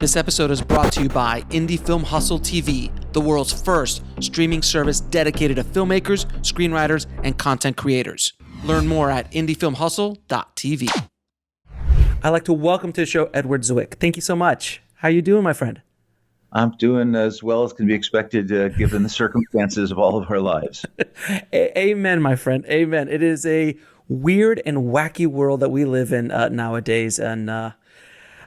This episode is brought to you by Indie Film Hustle TV, the world's first streaming service dedicated to filmmakers, screenwriters, and content creators. Learn more at indiefilmhustle.tv. I'd like to welcome to the show Edward Zwick. Thank you so much. How are you doing, my friend? I'm doing as well as can be expected given the circumstances of all of our lives. Amen, my friend. Amen. It is a weird and wacky world that we live in nowadays. And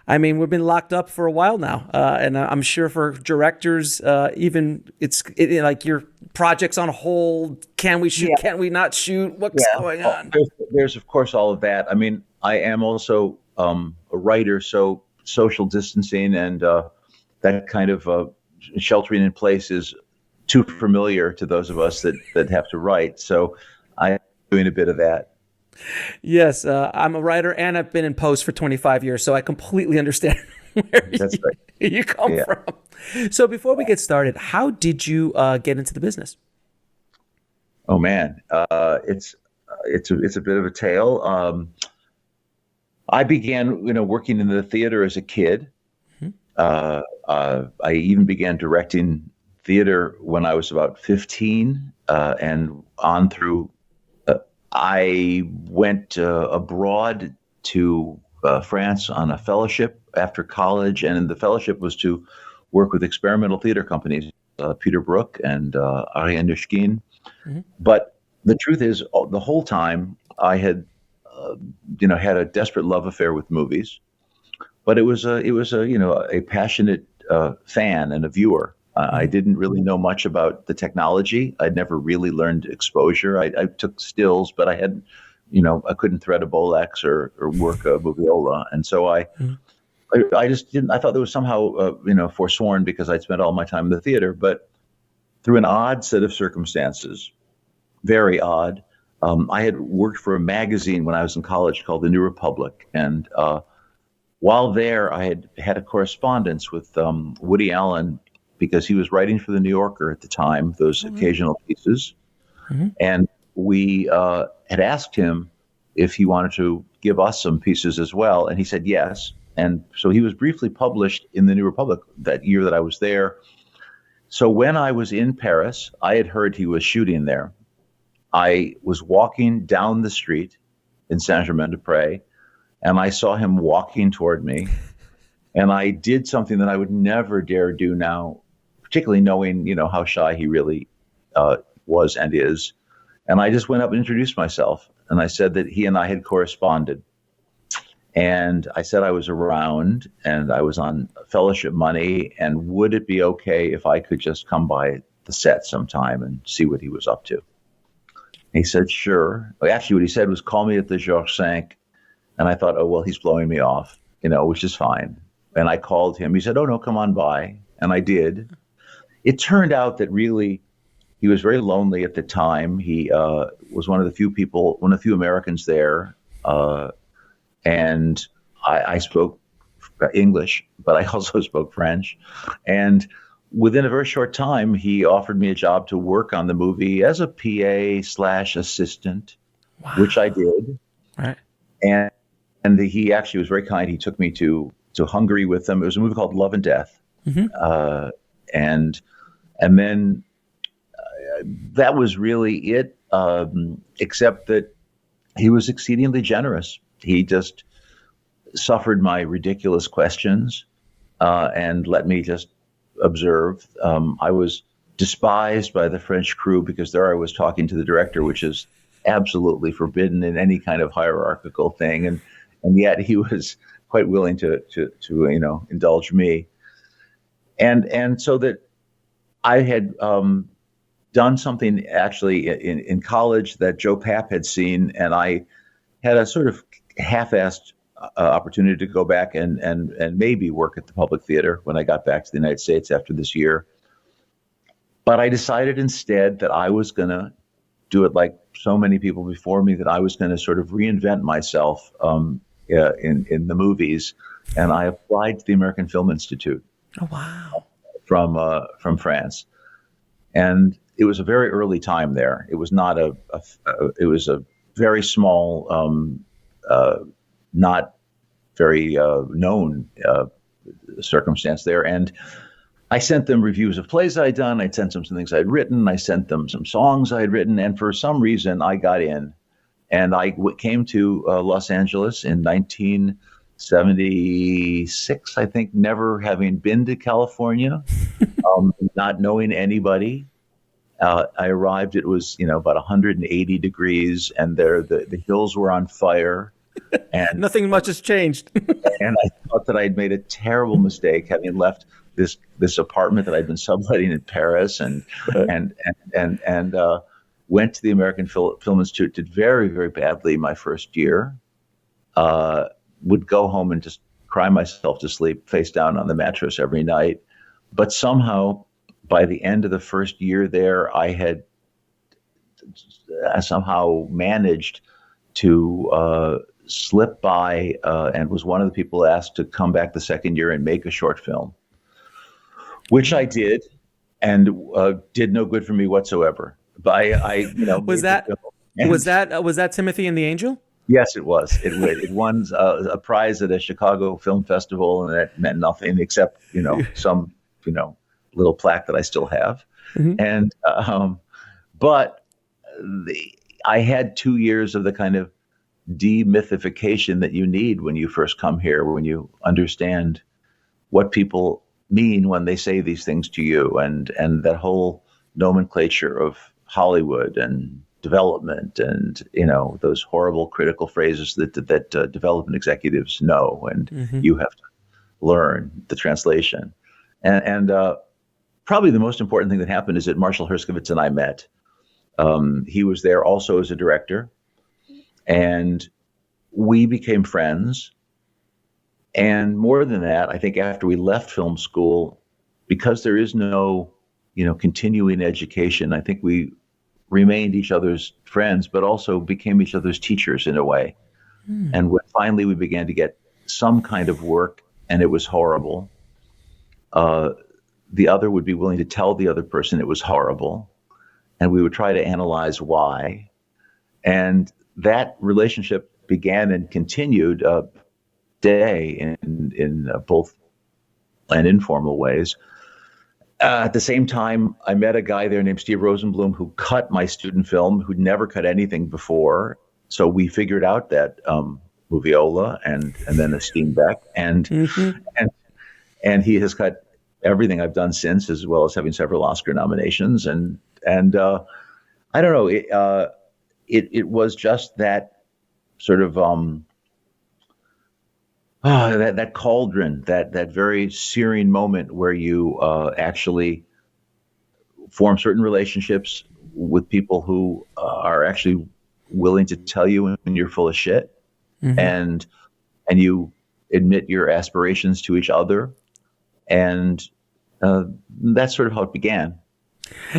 I mean, we've been locked up for a while now. And I'm sure for directors, even like your project's on hold. Can we shoot? Yeah. Can we not shoot? What's going on? There's, of course, all of that. I mean, I am also a writer, so social distancing and that kind of sheltering in place is too familiar to those of us that have to write. So I'm doing a bit of that. Yes, I'm a writer and I've been in post for 25 years, so I completely understand where you come from. So before we get started, how did you get into the business? Oh man, it's a bit of a tale. I began, working in the theater as a kid. I even began directing theater when I was about 15, and on through. I went abroad to France on a fellowship after college, and the fellowship was to work with experimental theater companies, Peter Brook and Ariane Dushkin. Mm-hmm. But the truth is, the whole time I had, had a desperate love affair with movies. But it was a passionate fan and a viewer. I didn't really know much about the technology. I'd never really learned exposure. I took stills, but I hadn't, I couldn't thread a Bolex or work a moviola. And so I just didn't, I thought there was somehow, forsworn because I'd spent all my time in the theater. But through an odd set of circumstances, very odd, I had worked for a magazine when I was in college called The New Republic. And while there, I had a correspondence with Woody Allen, because he was writing for The New Yorker at the time, those occasional pieces. Mm-hmm. And we had asked him if he wanted to give us some pieces as well. And he said yes. And so he was briefly published in The New Republic that year that I was there. So when I was in Paris, I had heard he was shooting there. I was walking down the street in Saint-Germain-des-Prés, and I saw him walking toward me. And I did something that I would never dare do now, particularly knowing, how shy he really was and is. And I just went up and introduced myself. And I said that he and I had corresponded. And I said I was around and I was on fellowship money. And would it be okay if I could just come by the set sometime and see what he was up to? And he said, sure. Actually, what he said was, call me at the Georges V. And I thought, oh, well, he's blowing me off, which is fine. And I called him. He said, oh, no, come on by. And I did. It turned out that really he was very lonely at the time. He was one of the few Americans there. And I spoke English, but I also spoke French. And within a very short time, he offered me a job to work on the movie as a PA/assistant, wow. Which I did. Right. And he actually was very kind. He took me to Hungary with him. It was a movie called Love and Death. Mm-hmm. And then that was really it, except that he was exceedingly generous. He just suffered my ridiculous questions and let me just observe. I was despised by the French crew because there I was talking to the director, which is absolutely forbidden in any kind of hierarchical thing. And yet he was quite willing to indulge me. And so that I had done something actually in college that Joe Papp had seen, and I had a sort of half-assed opportunity to go back and maybe work at the Public Theater when I got back to the United States after this year. But I decided instead that I was going to do it like so many people before me, that I was going to sort of reinvent myself in the movies. And I applied to the American Film Institute. Oh, wow. From France. And it was a very early time there. It was not it was a very small, not very known circumstance there. And I sent them reviews of plays I'd done. I sent them some things I'd written. I sent them some songs I'd written. And for some reason, I got in. And I came to Los Angeles in 1976, I think, never having been to California, not knowing anybody. I arrived, it was, about 180 degrees, and the hills were on fire. And nothing much has changed. And I thought that I'd made a terrible mistake having left this apartment that I'd been subletting in Paris, and went to the American Film Institute. Did very, very badly my first year. Would go home and just cry myself to sleep, face down on the mattress every night. But somehow, by the end of the first year there, I had somehow managed to slip by, and was one of the people asked to come back the second year and make a short film, which I did, and did no good for me whatsoever. But I was that Timothy and the Angel? Yes, it was. It won a prize at a Chicago Film Festival, and that meant nothing except some little plaque that I still have. Mm-hmm. And but I had 2 years of the kind of demythification that you need when you first come here, when you understand what people mean when they say these things to you, and that whole nomenclature of Hollywood and development, and those horrible critical phrases that development executives know, and mm-hmm. you have to learn the translation. And probably the most important thing that happened is that Marshall Herskovitz and I met. He was there also as a director, and we became friends. And more than that, I think after we left film school, because there is no, continuing education, I think we remained each other's friends, but also became each other's teachers in a way. Mm. And when finally we began to get some kind of work, and it was horrible, the other would be willing to tell the other person it was horrible, and we would try to analyze why. And that relationship began and continued day in both and informal ways. At the same time, I met a guy there named Steve Rosenblum who cut my student film, who'd never cut anything before. So we figured out that Moviola and then a Steenbeck, and mm-hmm. and he has cut everything I've done since, as well as having several Oscar nominations. And I don't know, it was just that sort of that cauldron, that very searing moment where you actually form certain relationships with people who are actually willing to tell you when you're full of shit, mm-hmm. and you admit your aspirations to each other, and that's sort of how it began.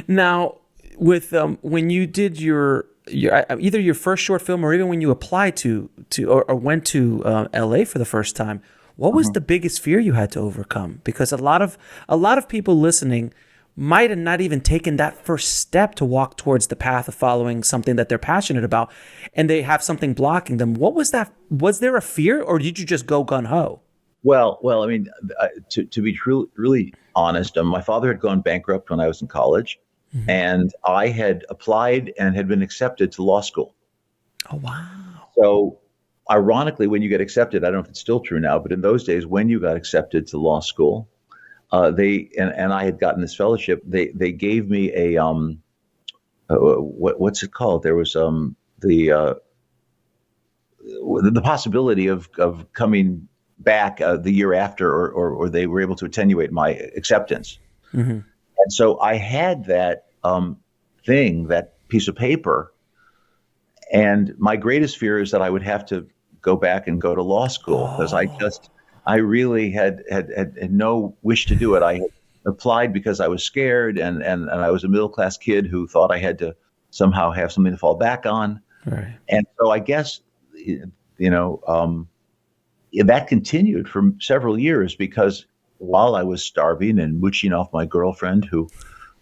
Now, with when you did your either your first short film, or even when you applied to or went to LA for the first time, what was the biggest fear you had to overcome? Because a lot of people listening might have not even taken that first step to walk towards the path of following something that they're passionate about, and they have something blocking them. What was that? Was there a fear, or did you just go gun ho? Well, I mean, to be really honest, my father had gone bankrupt when I was in college. Mm-hmm. And I had applied and had been accepted to law school. Oh, wow. So ironically, when you get accepted, I don't know if it's still true now, but in those days, when you got accepted to law school, they I had gotten this fellowship. They gave me a what's it called? There was the possibility of coming back the year after, or they were able to attenuate my acceptance. Mm-hmm. And so I had that that piece of paper, and my greatest fear is that I would have to go back and go to law school, because I really had no wish to do it. I had applied because I was scared, and I was a middle-class kid who thought I had to somehow have something to fall back on. Right. And so I guess, that continued for several years, because while I was starving and mooching off my girlfriend, who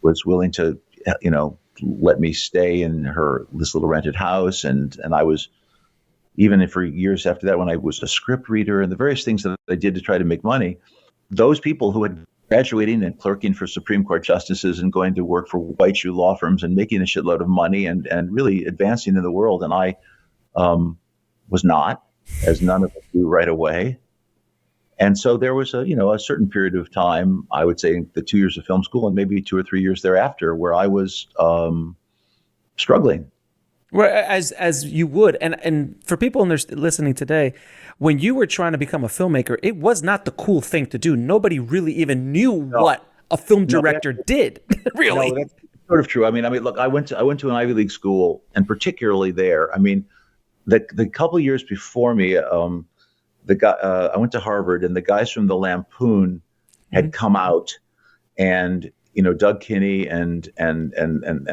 was willing to, let me stay in this little rented house, and I was, even for years after that, when I was a script reader and the various things that I did to try to make money, those people who had graduating and clerking for Supreme Court justices and going to work for white shoe law firms and making a shitload of money and really advancing in the world. And I was not, as none of us do right away. And so there was a certain period of time, I would say the 2 years of film school and maybe 2 or 3 years thereafter, where I was struggling. Well, as you would, and for people listening today, when you were trying to become a filmmaker, it was not the cool thing to do. Nobody really even knew what a film director did. Really, no, that's sort of true. I mean, look, I went to an Ivy League school, and particularly there, I mean, the couple of years before me, the guy I went to Harvard, and the guys from the Lampoon had come out, and Doug Kinney and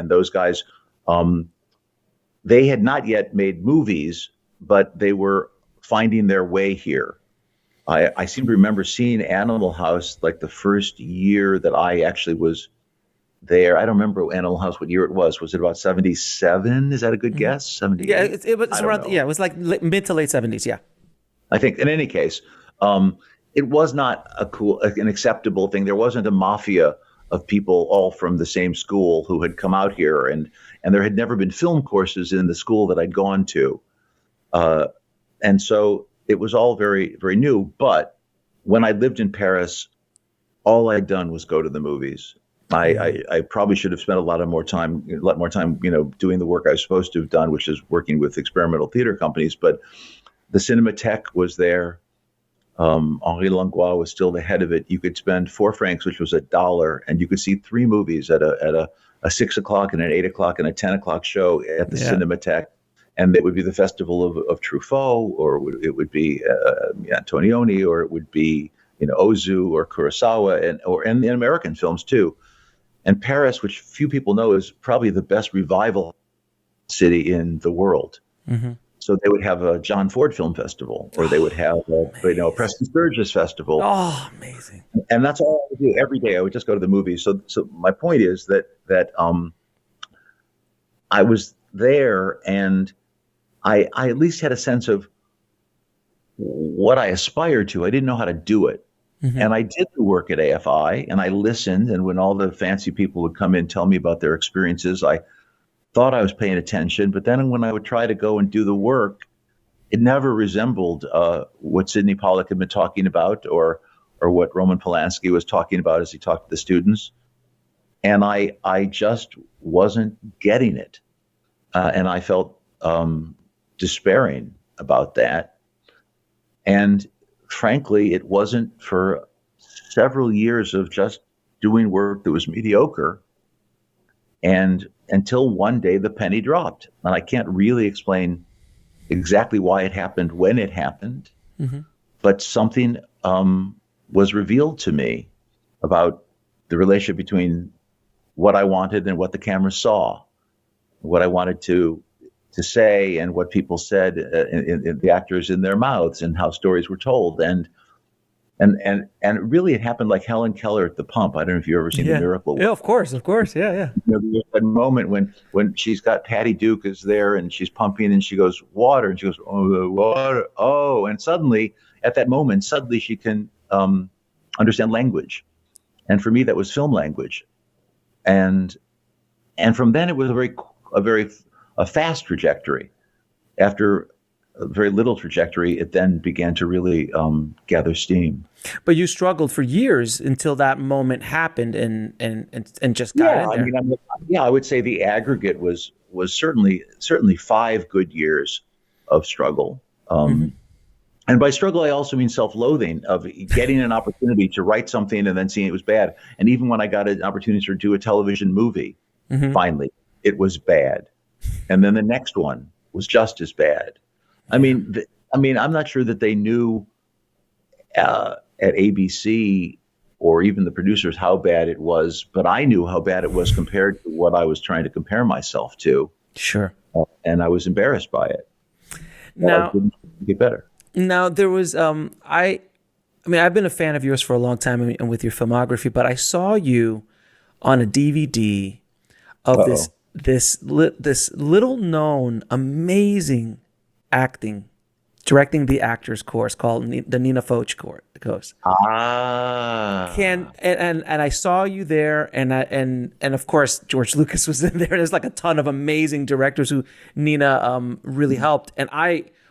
those guys. They had not yet made movies, but they were finding their way here. I seem to remember seeing Animal House like the first year that I actually was there. I don't remember Animal House, what year it was. Was it about 77? Is that a good guess? 70? Yeah, it was around. Yeah, it was like mid to late 70s. Yeah, I think. In any case, it was not an acceptable thing. There wasn't a mafia of people all from the same school who had come out here, and there had never been film courses in the school that I'd gone to. And so it was all very, very new. But when I lived in Paris, all I'd done was go to the movies. I probably should have spent a lot more time, doing the work I was supposed to have done, which is working with experimental theater companies. But the Cinémathèque was there. Henri Langlois was still the head of it. You could spend 4 francs, which was $1, and you could see 3 movies at a 6 o'clock and an 8 o'clock and a 10 o'clock show at the Cinémathèque. And it would be the Festival of Truffaut, or it would be Antonioni, or it would be Ozu or Kurosawa, and in American films too. And Paris, which few people know, is probably the best revival city in the world. Mm-hmm. So they would have a John Ford Film Festival, or they would have a Preston Sturges Festival. Oh, amazing! And that's all I would do every day. I would just go to the movies. So my point is that I was there, and I at least had a sense of what I aspired to. I didn't know how to do it. Mm-hmm. And I did the work at AFI, and I listened. And when all the fancy people would come in, tell me about their experiences, I thought I was paying attention. But then when I would try to go and do the work, it never resembled what Sidney Pollack had been talking about, or what Roman Polanski was talking about as he talked to the students. And I just wasn't getting it. And I felt despairing about that. And frankly, it wasn't for several years of just doing work that was mediocre, and until one day the penny dropped. And I can't really explain exactly why it happened, when it happened, mm-hmm. but something was revealed to me about the relationship between what I wanted and what the camera saw, what I wanted to say, and what people said, in the actors in their mouths, and how stories were told, and really it happened like Helen Keller at the pump. I don't know if you've ever seen The Miracle. Yeah, of course, yeah. There's a moment when she's got Patty Duke is there, and she's pumping, and she goes, water, and she goes, oh, water, oh, and suddenly at that moment, she can understand language, and for me that was film language, and from then it was a fast trajectory. After a very little trajectory, it then began to really gather steam. But you struggled for years until that moment happened, and just got in there. I would say the aggregate was certainly 5 good years of struggle. Mm-hmm. And by struggle, I also mean self-loathing, of getting an opportunity to write something and then seeing it was bad. And even when I got an opportunity to do a television movie, mm-hmm. finally, it was bad. And then the next one was just as bad. I mean, I'm not sure that they knew at ABC or even the producers how bad it was, but I knew how bad it was compared to what I was trying to compare myself to. Sure. And I was embarrassed by it. Now, it didn't get better. Now there was I've been a fan of yours for a long time, and with your filmography, but I saw you on a DVD of this little known amazing acting, directing the actors course called the Nina Foch Coast. Ah. And I saw you there, and of course George Lucas was in there. There's like a ton of amazing directors who Nina really helped. And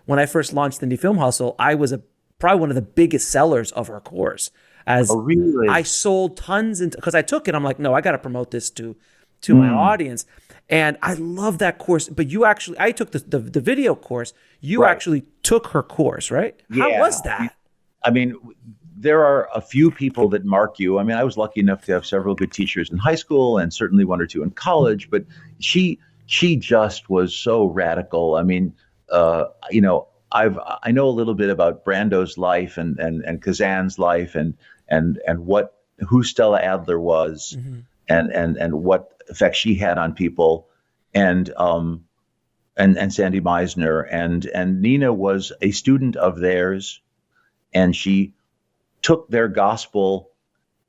when I first launched Indie Film Hustle, I was probably one of the biggest sellers of her course. As really? I sold tons, because I took it. I'm like, no, I got to promote this to my audience. And I love that course. But I took the video course. You actually took her course, right? How was that? I mean, there are a few people that mark you. I mean, I was lucky enough to have several good teachers in high school and certainly one or two in college, but she just was so radical. I mean, I know a little bit about Brando's life and Kazan's life and who Stella Adler was and what effect she had on people and Sandy Meisner and Nina was a student of theirs. And she took their gospel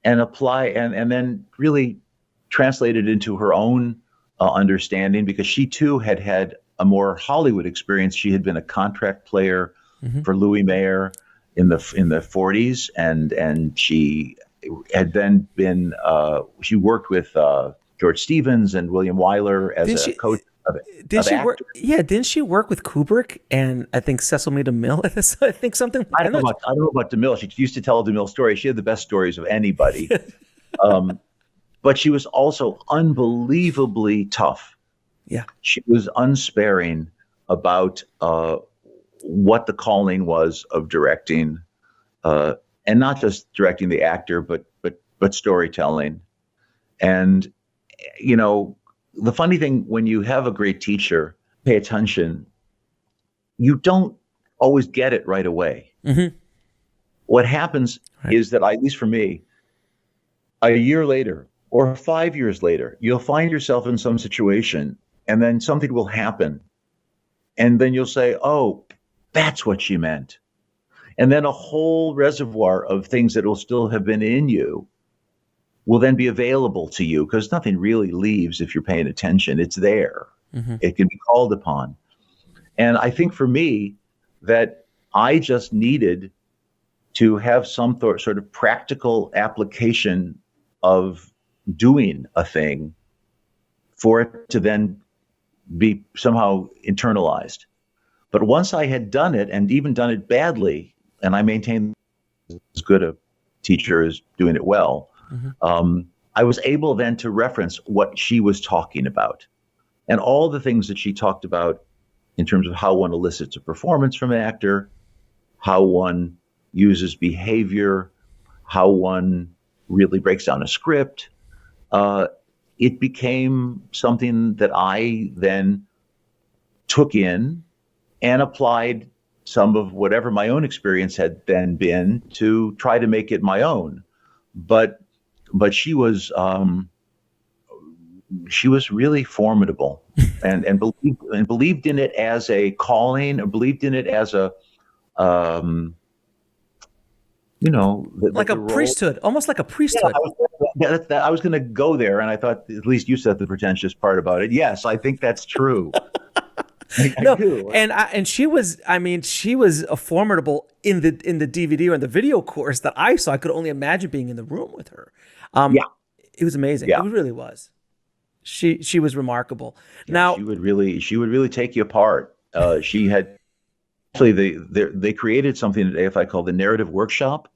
and and then really translated into her own understanding, because she too had a more Hollywood experience. She had been a contract player for Louis Mayer in the 40s, and she had then been she worked with George Stevens and William Wyler as a coach. Did she work? Yeah, didn't she work with Kubrick and I think Cecil B. DeMille? I think something. I don't know about DeMille. She used to tell DeMille stories. She had the best stories of anybody. But she was also unbelievably tough. Yeah, she was unsparing about what the calling was of directing, and not just directing the actor, but storytelling. And the funny thing, when you have a great teacher, pay attention, you don't always get it right away. What happens is that, at least for me, a year later or 5 years later, you'll find yourself in some situation and then something will happen. And then you'll say, oh, that's what she meant. And then a whole reservoir of things that will still have been in you will then be available to you, because nothing really leaves if you're paying attention. It's there. It can be called upon. And I think for me that I just needed to have some sort of practical application of doing a thing for it to then be somehow internalized. But once I had done it, and even done it badly, and I maintained as good a teacher as doing it well, I was able then to reference what she was talking about, and all the things that she talked about in terms of how one elicits a performance from an actor, how one uses behavior, how one really breaks down a script. It became something that I then took in and applied some of whatever my own experience had then been to try to make it my own. But she was really formidable, and believed in it as a calling, or believed in it as a like a priesthood, almost like a priesthood. Yeah, I was going to go there, and I thought at least you said the pretentious part about it. Yes, I think that's true. I do. And she was, she was a formidable in the DVD or in the video course that I saw. I could only imagine being in the room with her. It was amazing. Yeah. It really was. She was remarkable. Yeah, now she would really take you apart. She had actually they created something at AFI called the Narrative Workshop,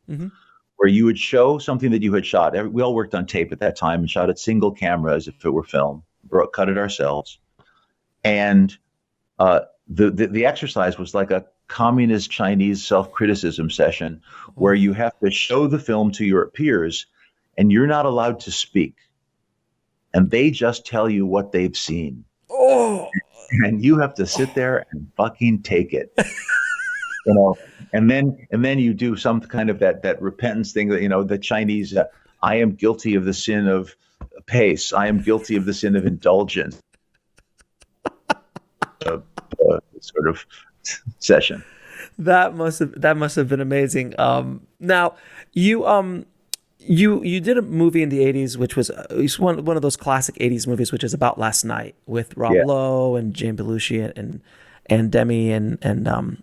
where you would show something that you had shot. We all worked on tape at that time and shot it single camera as if it were film. Cut it ourselves, and the exercise was like a communist Chinese self-criticism session where you have to show the film to your peers, and you're not allowed to speak, and they just tell you what they've seen. And you have to sit there and fucking take it. And then you do some kind of that repentance thing that, the Chinese, I am guilty of the sin of pace. I am guilty of the sin of indulgence. Sort of session. That must have been amazing. Now you did a movie in the 80s, which was one of those classic 80s movies, which is About Last Night, with Rob Lowe and Jane Belushi and Demi and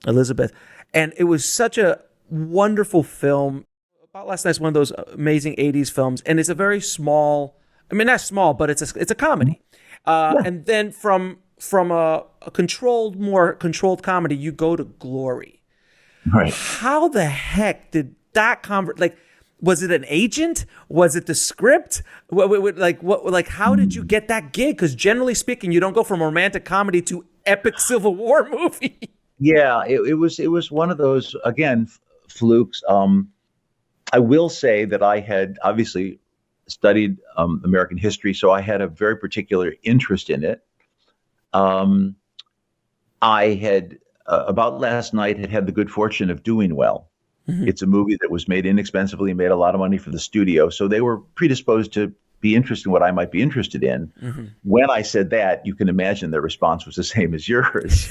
Elizabeth. And it was such a wonderful film. About Last Night's one of those amazing '80s films, and it's a very small. I mean, not small, but it's a comedy. And then from a more controlled comedy, you go to Glory. Right. How the heck did that like? Was it an agent? Was it the script? Like how did you get that gig? Because generally speaking, you don't go from romantic comedy to epic Civil War movie. Yeah, it was one of those, again, flukes. I will say that I had obviously studied American history, so I had a very particular interest in it. I had About Last Night had the good fortune of doing well. Mm-hmm. It's a movie that was made inexpensively and made a lot of money for the studio, so they were predisposed to be interested in what I might be interested in. Mm-hmm. When I said that, you can imagine their response was the same as yours.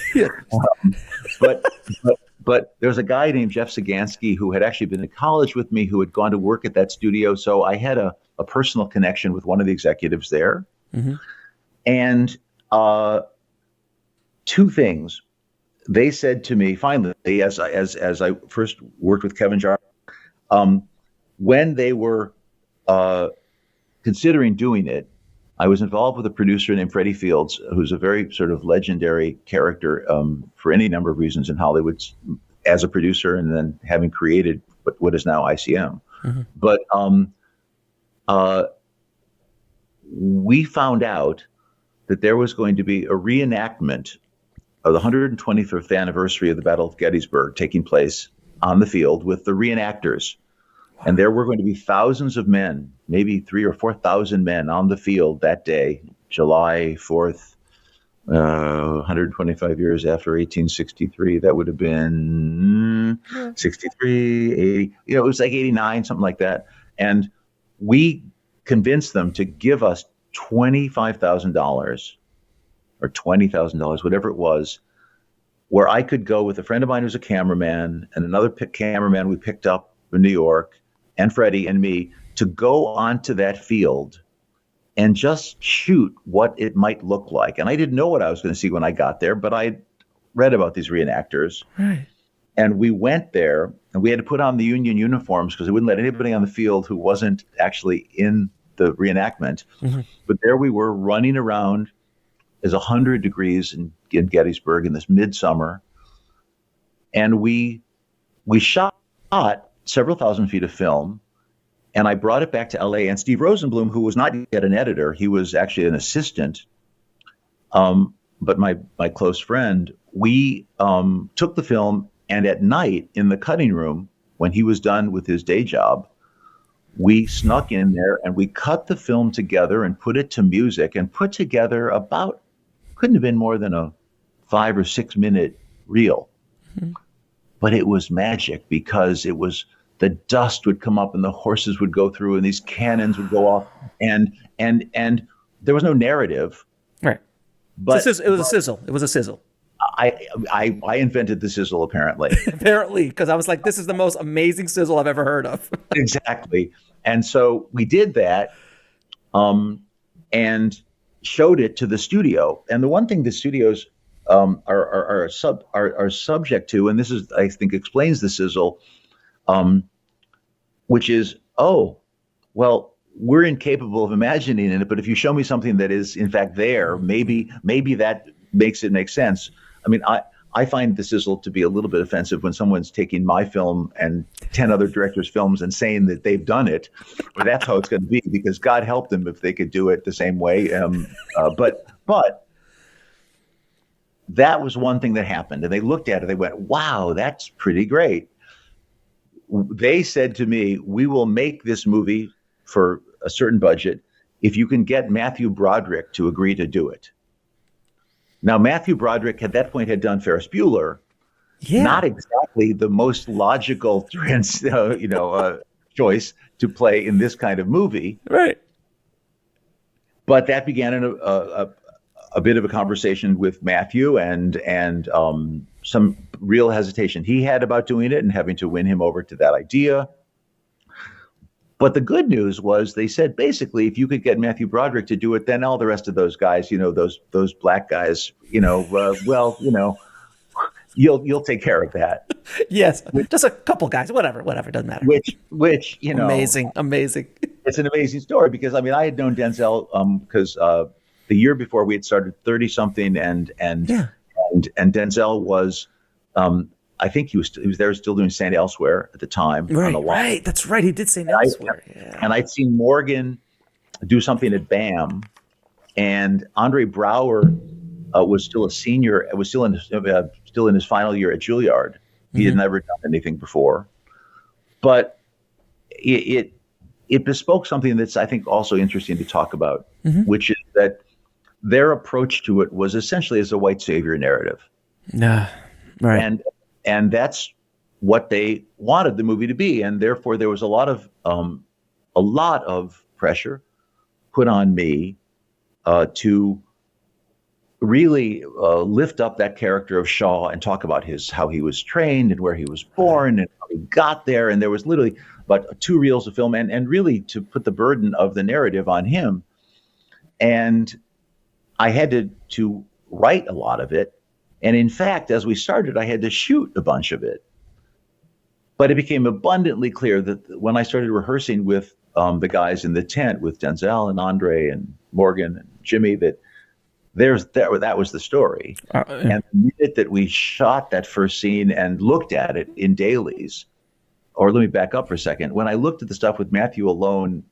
But there was a guy named Jeff Sagansky who had actually been to college with me, who had gone to work at that studio. So I had a personal connection with one of the executives there. Mm-hmm. And two things. They said to me, finally, as I first worked with Kevin Jarre, when they were considering doing it, I was involved with a producer named Freddie Fields, who's a very sort of legendary character for any number of reasons in Hollywood, as a producer, and then having created what is now ICM. Mm-hmm. But we found out that there was going to be a reenactment of the 125th anniversary of the Battle of Gettysburg taking place on the field with the reenactors. And there were going to be thousands of men, maybe 3,000 or 4,000 men on the field that day, July 4th, 125 years after 1863. That would have been 63, 80, it was like 89, something like that. And we convinced them to give us $25,000 or $20,000, whatever it was, where I could go with a friend of mine who's a cameraman and another cameraman we picked up in New York, and Freddie and me, to go onto that field and just shoot what it might look like. And I didn't know what I was going to see when I got there, but I read about these reenactors. Right. And we went there, and we had to put on the Union uniforms because they wouldn't let anybody on the field who wasn't actually in the reenactment. Mm-hmm. But there we were running around as 100 degrees in Gettysburg in this midsummer. And we shot several thousand feet of film, and I brought it back to LA. And Steve Rosenblum, who was not yet an editor, he was actually an assistant, but my close friend, we took the film, and at night in the cutting room, when he was done with his day job, we snuck in there and we cut the film together and put it to music and put together couldn't have been more than a 5 or 6 minute reel. Mm-hmm. But it was magic because the dust would come up and the horses would go through and these cannons would go off and there was no narrative. Right. But it was a sizzle. It was a sizzle. I invented the sizzle, apparently. Apparently, because I was like, this is the most amazing sizzle I've ever heard of. Exactly. And so we did that and showed it to the studio. And the one thing the studios are subject to, and this is, I think, explains the sizzle, which is, well, we're incapable of imagining it, but if you show me something that is in fact there, maybe that makes it make sense. I mean, I find the sizzle to be a little bit offensive when someone's taking my film and 10 other directors' films and saying that they've done it, or that's how it's going to be, because God help them if they could do it the same way. But that was one thing that happened. And they looked at it, they went, wow, that's pretty great. They said to me, we will make this movie for a certain budget if you can get Matthew Broderick to agree to do it. Now, Matthew Broderick at that point had done Ferris Bueller. Yeah. Not exactly the most logical choice to play in this kind of movie. Right. But that began a bit of a conversation with Matthew and some real hesitation he had about doing it and having to win him over to that idea. But the good news was they said, basically, if you could get Matthew Broderick to do it, then all the rest of those guys, those black guys, you you'll take care of that. Yes, just a couple guys, whatever, doesn't matter. Which amazing. It's an amazing story because I had known Denzel because the year before we had started 30 something and Denzel was I think he was there still doing Saint Elsewhere at the time. Right, that's right. He did Saint Elsewhere. And I'd seen Morgan do something at BAM, and Andre Braugher was still a senior. Was still in his final year at Juilliard. He had never done anything before, but it bespoke something that's I think also interesting to talk about, which is that their approach to it was essentially as a white savior narrative. Right. And that's what they wanted the movie to be, and therefore there was a lot of pressure put on me to really lift up that character of Shaw and talk about how he was trained and where he was born and how he got there. And there was literally about 2 reels of film, and really to put the burden of the narrative on him. And I had to write a lot of it. And in fact, as we started, I had to shoot a bunch of it. But it became abundantly clear that when I started rehearsing with the guys in the tent, with Denzel and Andre and Morgan and Jimmy, that was the story. And the minute that we shot that first scene and looked at it in dailies, or let me back up for a second. When I looked at the stuff with Matthew alone,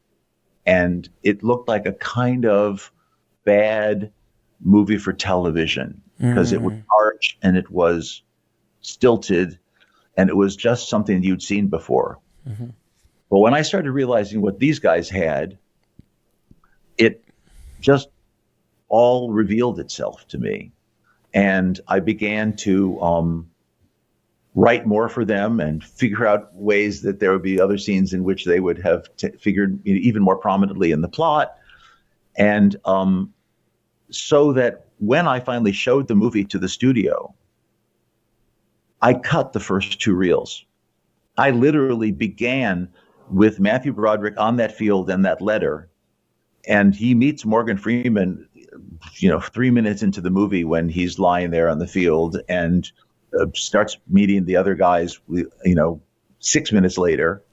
and it looked like a kind of bad movie for television, because it was harsh and it was stilted and it was just something you'd seen before. But when I started realizing what these guys had, it just all revealed itself to me. And I began to write more for them and figure out ways that there would be other scenes in which they would have figured even more prominently in the plot. And so that when I finally showed the movie to the studio, I cut the first 2 reels. I literally began with Matthew Broderick on that field and that letter. And he meets Morgan Freeman, 3 minutes into the movie when he's lying there on the field, and starts meeting the other guys, 6 minutes later.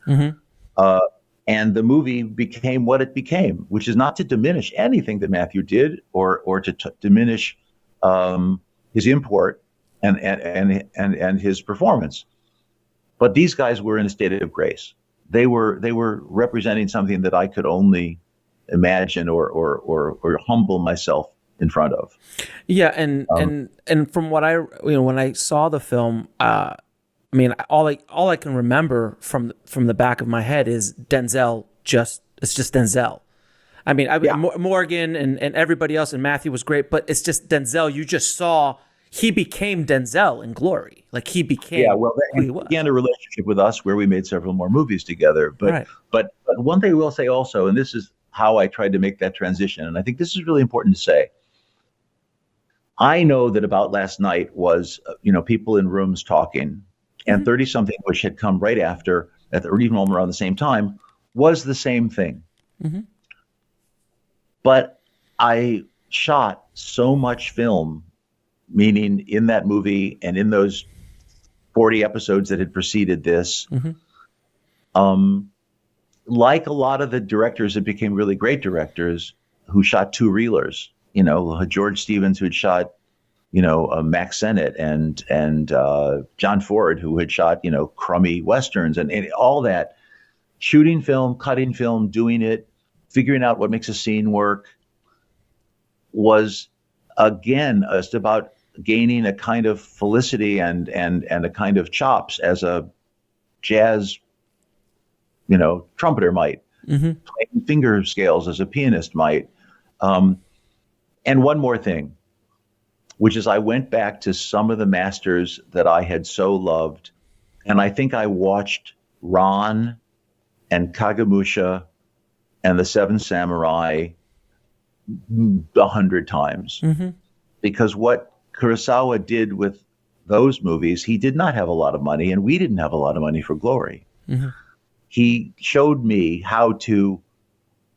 And the movie became what it became, which is not to diminish anything that Matthew did or to diminish his import and his performance. But these guys were in a state of grace. They were representing something that I could only imagine or humble myself in front of. Yeah, and from what when I saw the film, all I can remember from the back of my head is Denzel. It's just Denzel. Morgan and everybody else, and Matthew was great, but it's just Denzel. You just saw he became Denzel in Glory. Like he became who he was. Began a relationship with us where we made several more movies together. But one thing I will say also, and this is how I tried to make that transition, and I think this is really important to say. I know that About Last Night was, people in rooms talking, and 30-something, which had come right after, or even around the same time, was the same thing. But I shot so much film, meaning in that movie and in those 40 episodes that had preceded this, like a lot of the directors that became really great directors who shot 2-reelers, George Stevens, who had shot, Max Sennett and John Ford, who had shot, crummy Westerns and all that, shooting film, cutting film, doing it, figuring out what makes a scene work, was again just about gaining a kind of felicity and a kind of chops as a jazz, trumpeter might, playing finger scales as a pianist might. And one more thing, which is I went back to some of the masters that I had so loved. And I think I watched Ron and Kagemusha and The Seven Samurai 100 times. Because what Kurosawa did with those movies, he did not have a lot of money, and we didn't have a lot of money for Glory. He showed me how to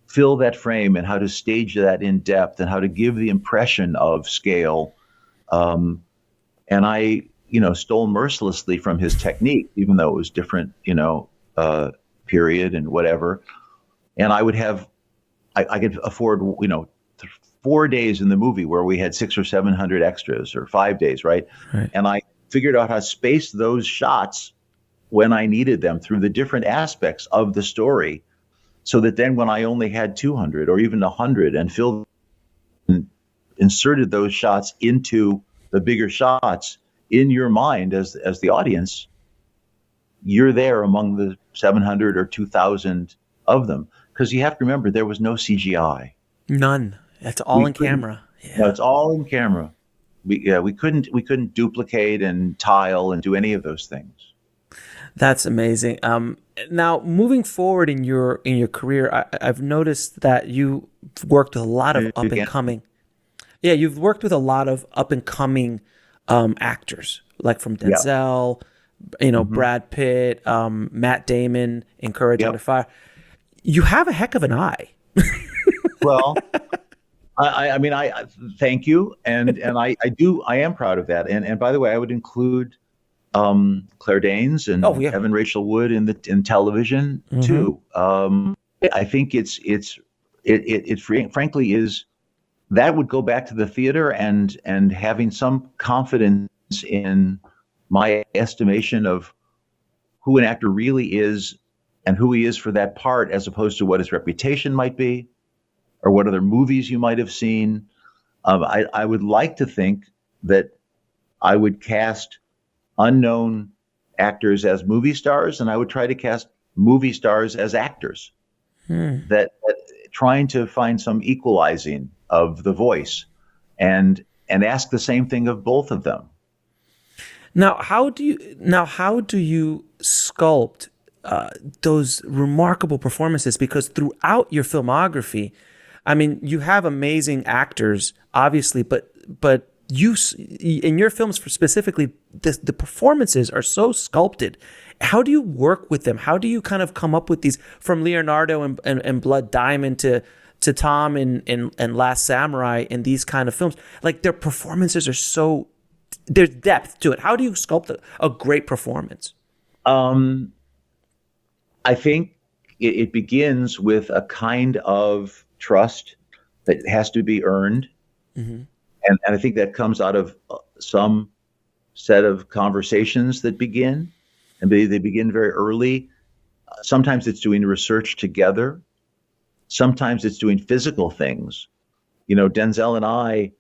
fill that frame and how to stage that in depth and how to give the impression of scale. And I stole mercilessly from his technique, even though it was different, period and whatever. And I could afford, 4 days in the movie where we had 600 or 700 extras, or 5 days, right? And I figured out how to space those shots when I needed them through the different aspects of the story, so that then when I only had 200 or even 100 and inserted those shots into the bigger shots in your mind as the audience, you're there among the 700 or 2,000 of them. Because you have to remember, there was no CGI. None. It's all in camera. Yeah. No, it's all in camera. We couldn't duplicate and tile and do any of those things. That's amazing. Now, moving forward in your career, I've noticed that you worked with a lot of up and coming. Yeah, you've worked with a lot of up and coming actors, like from Denzel, Brad Pitt, Matt Damon in Courage Under Fire. You have a heck of an eye. Well, I mean, I thank you, and I am proud of that. And by the way, I would include Claire Danes and Evan Rachel Wood in television too. I think it frankly is, that would go back to the theater and having some confidence in my estimation of who an actor really is and who he is for that part, as opposed to what his reputation might be or what other movies you might have seen. I would like to think that I would cast unknown actors as movie stars, and I would try to cast movie stars as actors. That trying to find some equalizing of the voice, and ask the same thing of both of them. Now, how do you sculpt those remarkable performances? Because throughout your filmography, I mean, you have amazing actors, obviously, but you, in your films specifically, the performances are so sculpted. How do you work with them? How do you kind of come up with these, from Leonardo and Blood Diamond to Tom and Last Samurai in these kind of films? Like, their performances are so, there's depth to it. How do you sculpt a great performance? I think it begins with a kind of trust that has to be earned. Mm-hmm. And I think that comes out of some set of conversations that begin, and they begin very early. Sometimes it's doing research together. Sometimes it's doing physical things. Denzel and I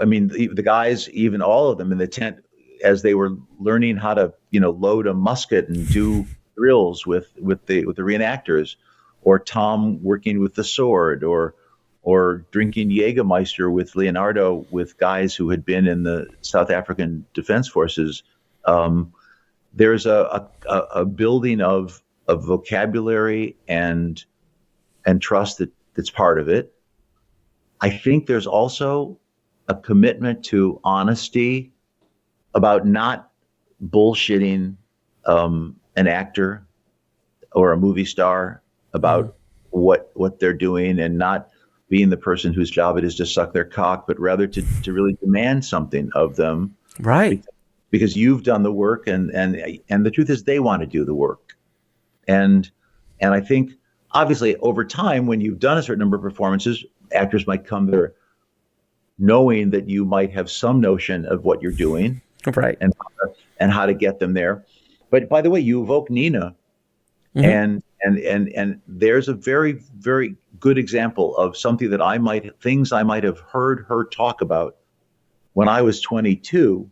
mean, the guys, even all of them in the tent, as they were learning how to, load a musket and do drills with the reenactors, or Tom working with the sword, or drinking Jägermeister with Leonardo, with guys who had been in the South African Defense Forces. There's a building of vocabulary and trust that's part of it. I think there's also a commitment to honesty about not bullshitting an actor or a movie star about what they're doing, and not being the person whose job it is to suck their cock, but rather to really demand something of them. Right. Because you've done the work, and the truth is they want to do the work. And I think, obviously, over time, when you've done a certain number of performances, actors might come there knowing that you might have some notion of what you're doing, right, and how to get them there. But by the way, you evoke Nina, and there's a very, very good example of something that things I might have heard her talk about when I was 22,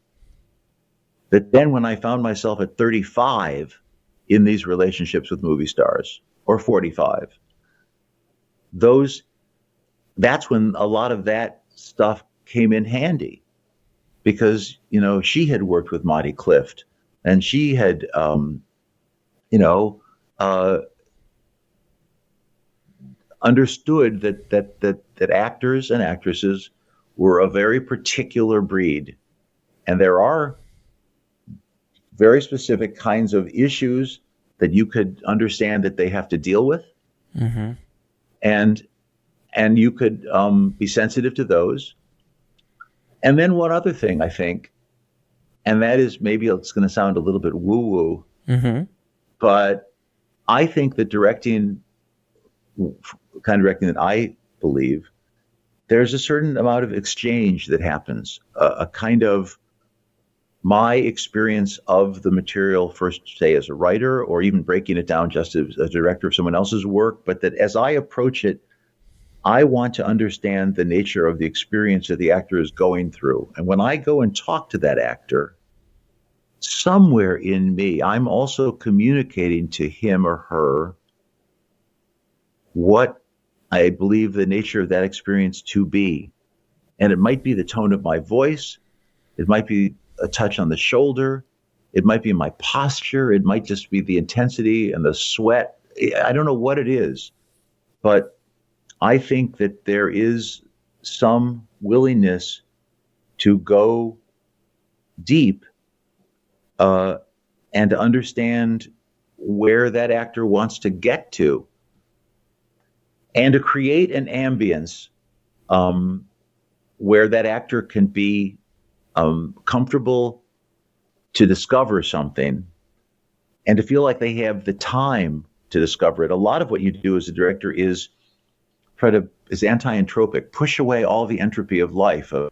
that then when I found myself at 35 in these relationships with movie stars, or 45, that's when a lot of that stuff came in handy, because she had worked with Monty Clift, and she had understood that actors and actresses were a very particular breed, and there are very specific kinds of issues that you could understand that they have to deal with, and you could be sensitive to those. And then one other thing, I think, And that is, maybe it's going to sound a little bit woo-woo, Mm-hmm. but I think that kind of directing that I believe, there's a certain amount of exchange that happens, a kind of my experience of the material, first, say, as a writer, or even breaking it down just as a director of someone else's work, but that as I approach it, I want to understand the nature of the experience that the actor is going through. And when I go and talk to that actor, somewhere in me, I'm also communicating to him or her what I believe the nature of that experience to be. And it might be the tone of my voice. It might be a touch on the shoulder. It might be my posture. It might just be the intensity and the sweat. I don't know what it is, but I think that there is some willingness to go deep and to understand where that actor wants to get to, and to create an ambience where that actor can be comfortable to discover something and to feel like they have the time to discover it. A lot of what you do as a director is anti-entropic, push away all the entropy of life, of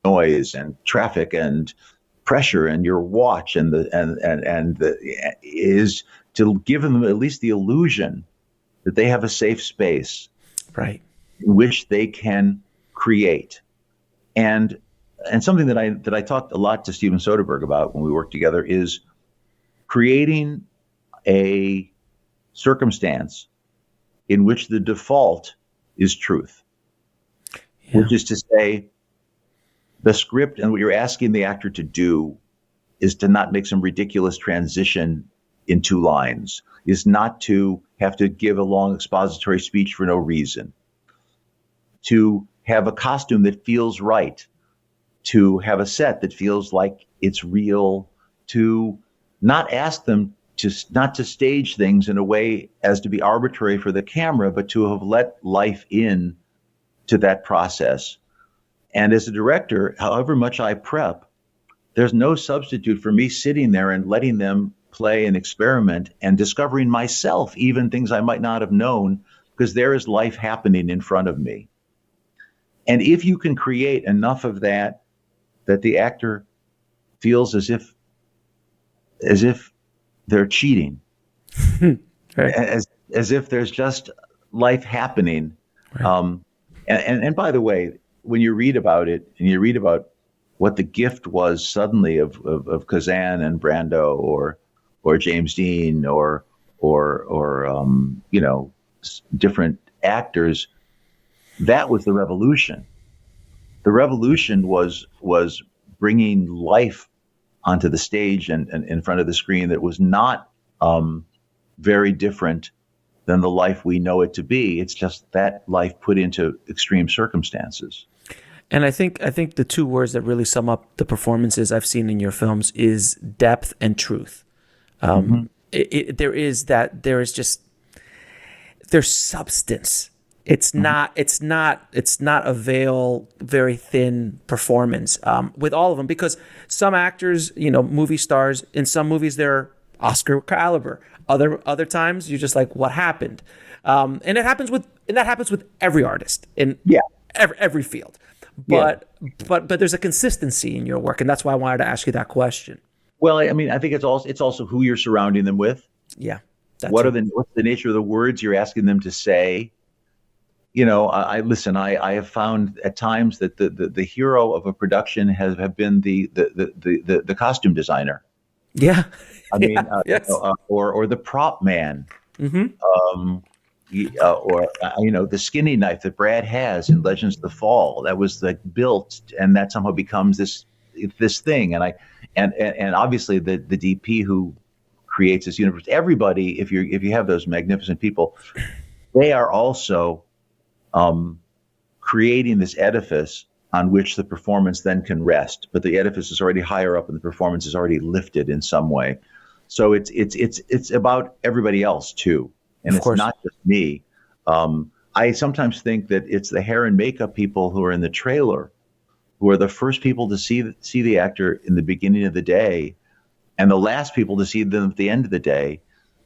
noise and traffic and pressure and your watch, is to give them at least the illusion that they have a safe space, Right. in which they can create. And something that I talked a lot to Steven Soderbergh about when we worked together is creating a circumstance in which the default is truth, which is to say, the script and what you're asking the actor to do is to not make some ridiculous transition in 2 lines, is not to have to give a long expository speech for no reason, to have a costume that feels right, to have a set that feels like it's real, to not ask them not to stage things in a way as to be arbitrary for the camera, but to have let life in to that process. And as a director, however much I prep, there's no substitute for me sitting there and letting them play and experiment and discovering myself, even things I might not have known, because there is life happening in front of me. And if you can create enough of that the actor feels as if they're cheating, Right. as if there's just life happening. Right. And by the way, when you read about it and you read about what the gift was suddenly of Kazan and Brando or James Dean or different actors, that was the revolution. The revolution was bringing life onto the stage and in front of the screen that was not very different than the life we know it to be. It's just that life put into extreme circumstances. And I think the 2 words that really sum up the performances I've seen in your films is depth and truth. There's substance. It's not a veil, very thin performance with all of them, because some actors, movie stars, in some movies they're Oscar caliber. Other times you're just like, what happened? And that happens with every artist in every field. But there's a consistency in your work, and that's why I wanted to ask you that question. Well, I mean, I think it's also who you're surrounding them with. Yeah. What's the nature of the words you're asking them to say? I have found at times that the hero of a production have been the costume designer. Yeah. I mean, yes. or the prop man. Mm-hmm. The skinny knife that Brad has in Legends of the Fall, that was like built, and that somehow becomes this thing. And obviously the DP who creates this universe. Everybody, if you have those magnificent people, they are also creating this edifice on which the performance then can rest. But the edifice is already higher up, and the performance is already lifted in some way. So it's about everybody else too. And it's not just me. I sometimes think that it's the hair and makeup people who are in the trailer who are the first people to see the actor in the beginning of the day and the last people to see them at the end of the day,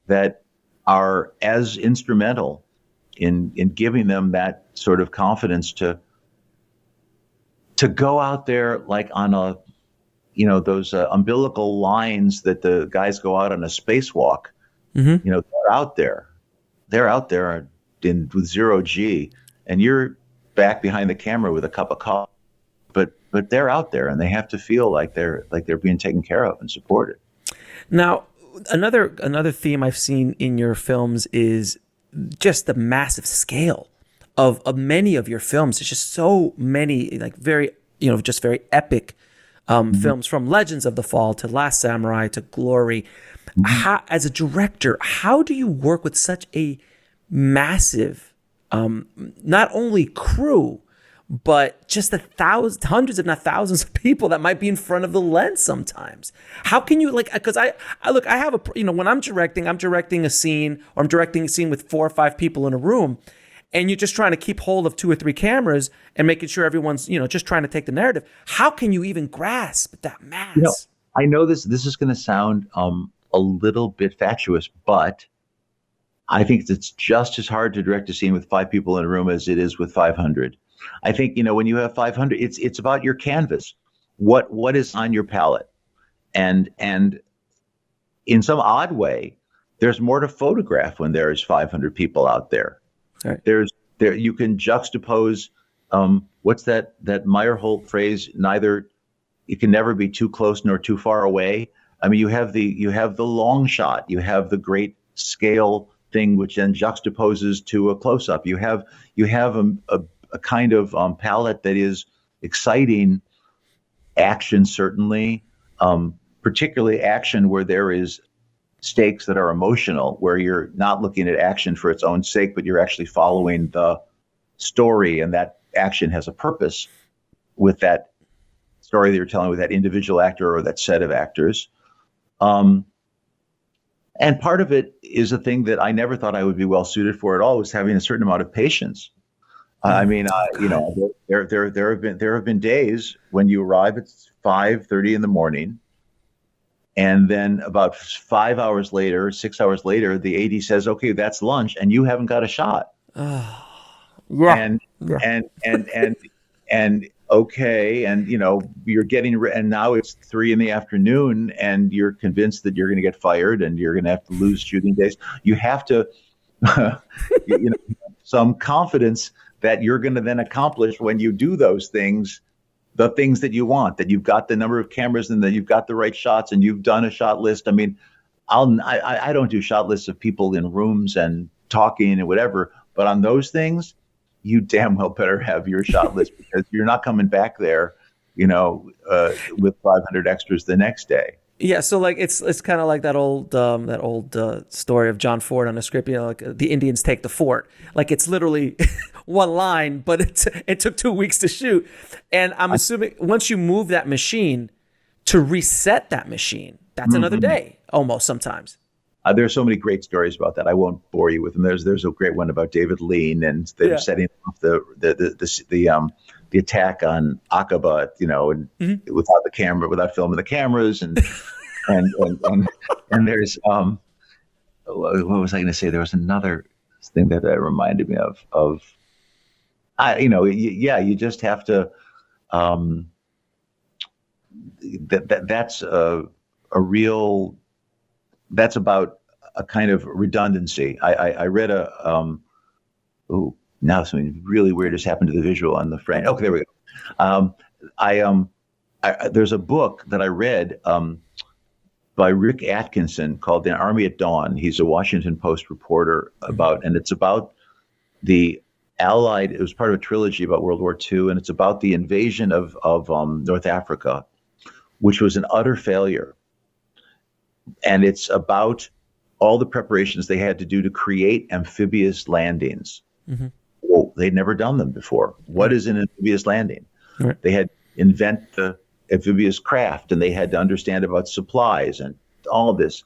that are as instrumental in giving them that sort of confidence to go out there like on a, those umbilical lines that the guys go out on a spacewalk. Mm-hmm. They're out there with zero G, and you're back behind the camera with a cup of coffee. But they're out there, and they have to feel like they're being taken care of and supported. Now, another theme I've seen in your films is just the massive scale of many of your films. There's just so many, like very epic films, from Legends of the Fall to Last Samurai to Glory. As a director, how do you work with such a massive, not only crew, but just hundreds, if not thousands of people that might be in front of the lens sometimes? How can you, because I have when I'm directing a scene, or I'm directing a scene with 4 or 5 people in a room, and you're just trying to keep hold of 2 or 3 cameras and making sure everyone's, just trying to take the narrative. How can you even grasp that mass? I know this is going to sound a little bit fatuous, but I think it's just as hard to direct a scene with 5 people in a room as it is with 500. I think, when you have 500, it's about your canvas. What is on your palette? And in some odd way, there's more to photograph when there's 500 people out there. Right. You can juxtapose, what's that Meyerholt phrase? It can never be too close nor too far away. I mean, you have the long shot, you have the great scale thing, which then juxtaposes to a close up. You have a kind of palette that is exciting action, certainly, particularly action where there is stakes that are emotional, where you're not looking at action for its own sake, but you're actually following the story, and that action has a purpose with that story that you're telling with that individual actor or that set of actors. And part of it is a thing that I never thought I would be well suited for at all, was having a certain amount of patience. I mean, there have been days when you arrive at 5:30 in the morning, and then about 5 hours later, 6 hours later, the AD says, "Okay, that's lunch," and you haven't got a shot. Yeah. And okay, and you're getting, and now it's 3 p.m, and you're convinced that you're going to get fired and you're going to have to lose shooting days. You have to, some confidence that you're going to then accomplish when you do those things, the things that you want, that you've got the number of cameras and that you've got the right shots and you've done a shot list. I mean, I don't do shot lists of people in rooms and talking and whatever, but on those things, you damn well better have your shot list, because you're not coming back there, with 500 extras the next day. Yeah, so it's kind of like that old story of John Ford on a script, the Indians take the fort. Like, it's literally one line, but it took 2 weeks to shoot. And I'm assuming once you move that machine, to reset that machine, that's another day almost sometimes. There's so many great stories about that. I won't bore you with them. There's a great one about David Lean, and they're setting off the attack on Aqaba, without the camera, without filming the cameras, and there's what was I going to say? There was another thing that reminded me of you just have to. That's about a kind of redundancy. I read now something really weird has happened to the visual on the frame. Okay, there we go. There's a book that I read by Rick Atkinson called "The Army at Dawn." He's a Washington Post reporter and it's about the Allied. It was part of a trilogy about World War II, and it's about the invasion of North Africa, which was an utter failure. And it's about all the preparations they had to do to create amphibious landings. Well, they'd never done them before. What is an amphibious landing? Right. They had to invent the amphibious craft, and they had to understand about supplies and all this.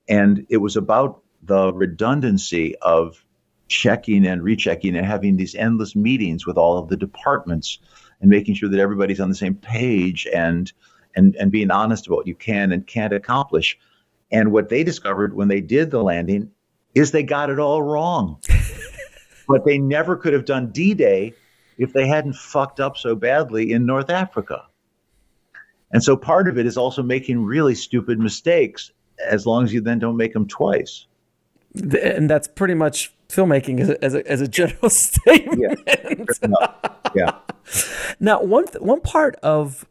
And it was about the redundancy of checking and rechecking and having these endless meetings with all of the departments and making sure that everybody's on the same page and being honest about what you can and can't accomplish. And what they discovered when they did the landing is they got it all wrong. But they never could have done D-Day if they hadn't fucked up so badly in North Africa. And so part of it is also making really stupid mistakes, as long as you then don't make them twice. And that's pretty much filmmaking as a general statement. Yeah. Now, one part of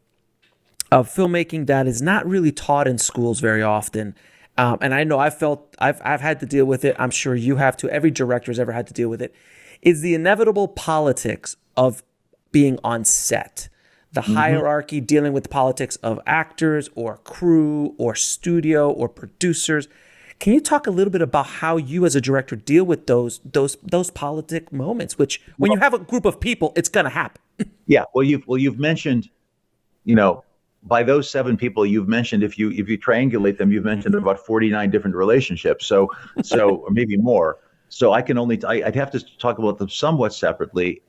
filmmaking that is not really taught in schools very often, and I know I've had to deal with it. I'm sure you have too. Every director has ever had to deal with it. Is the inevitable politics of being on set, the hierarchy, dealing with the politics of actors or crew or studio or producers. Can you talk a little bit about how you as a director deal with those politic moments, which when you have a group of people, it's going to happen? Yeah. Well, you've mentioned, by those 7 people you've mentioned, if you triangulate them, you've mentioned about 49 different relationships. So or maybe more. So I'd have to talk about them somewhat separately.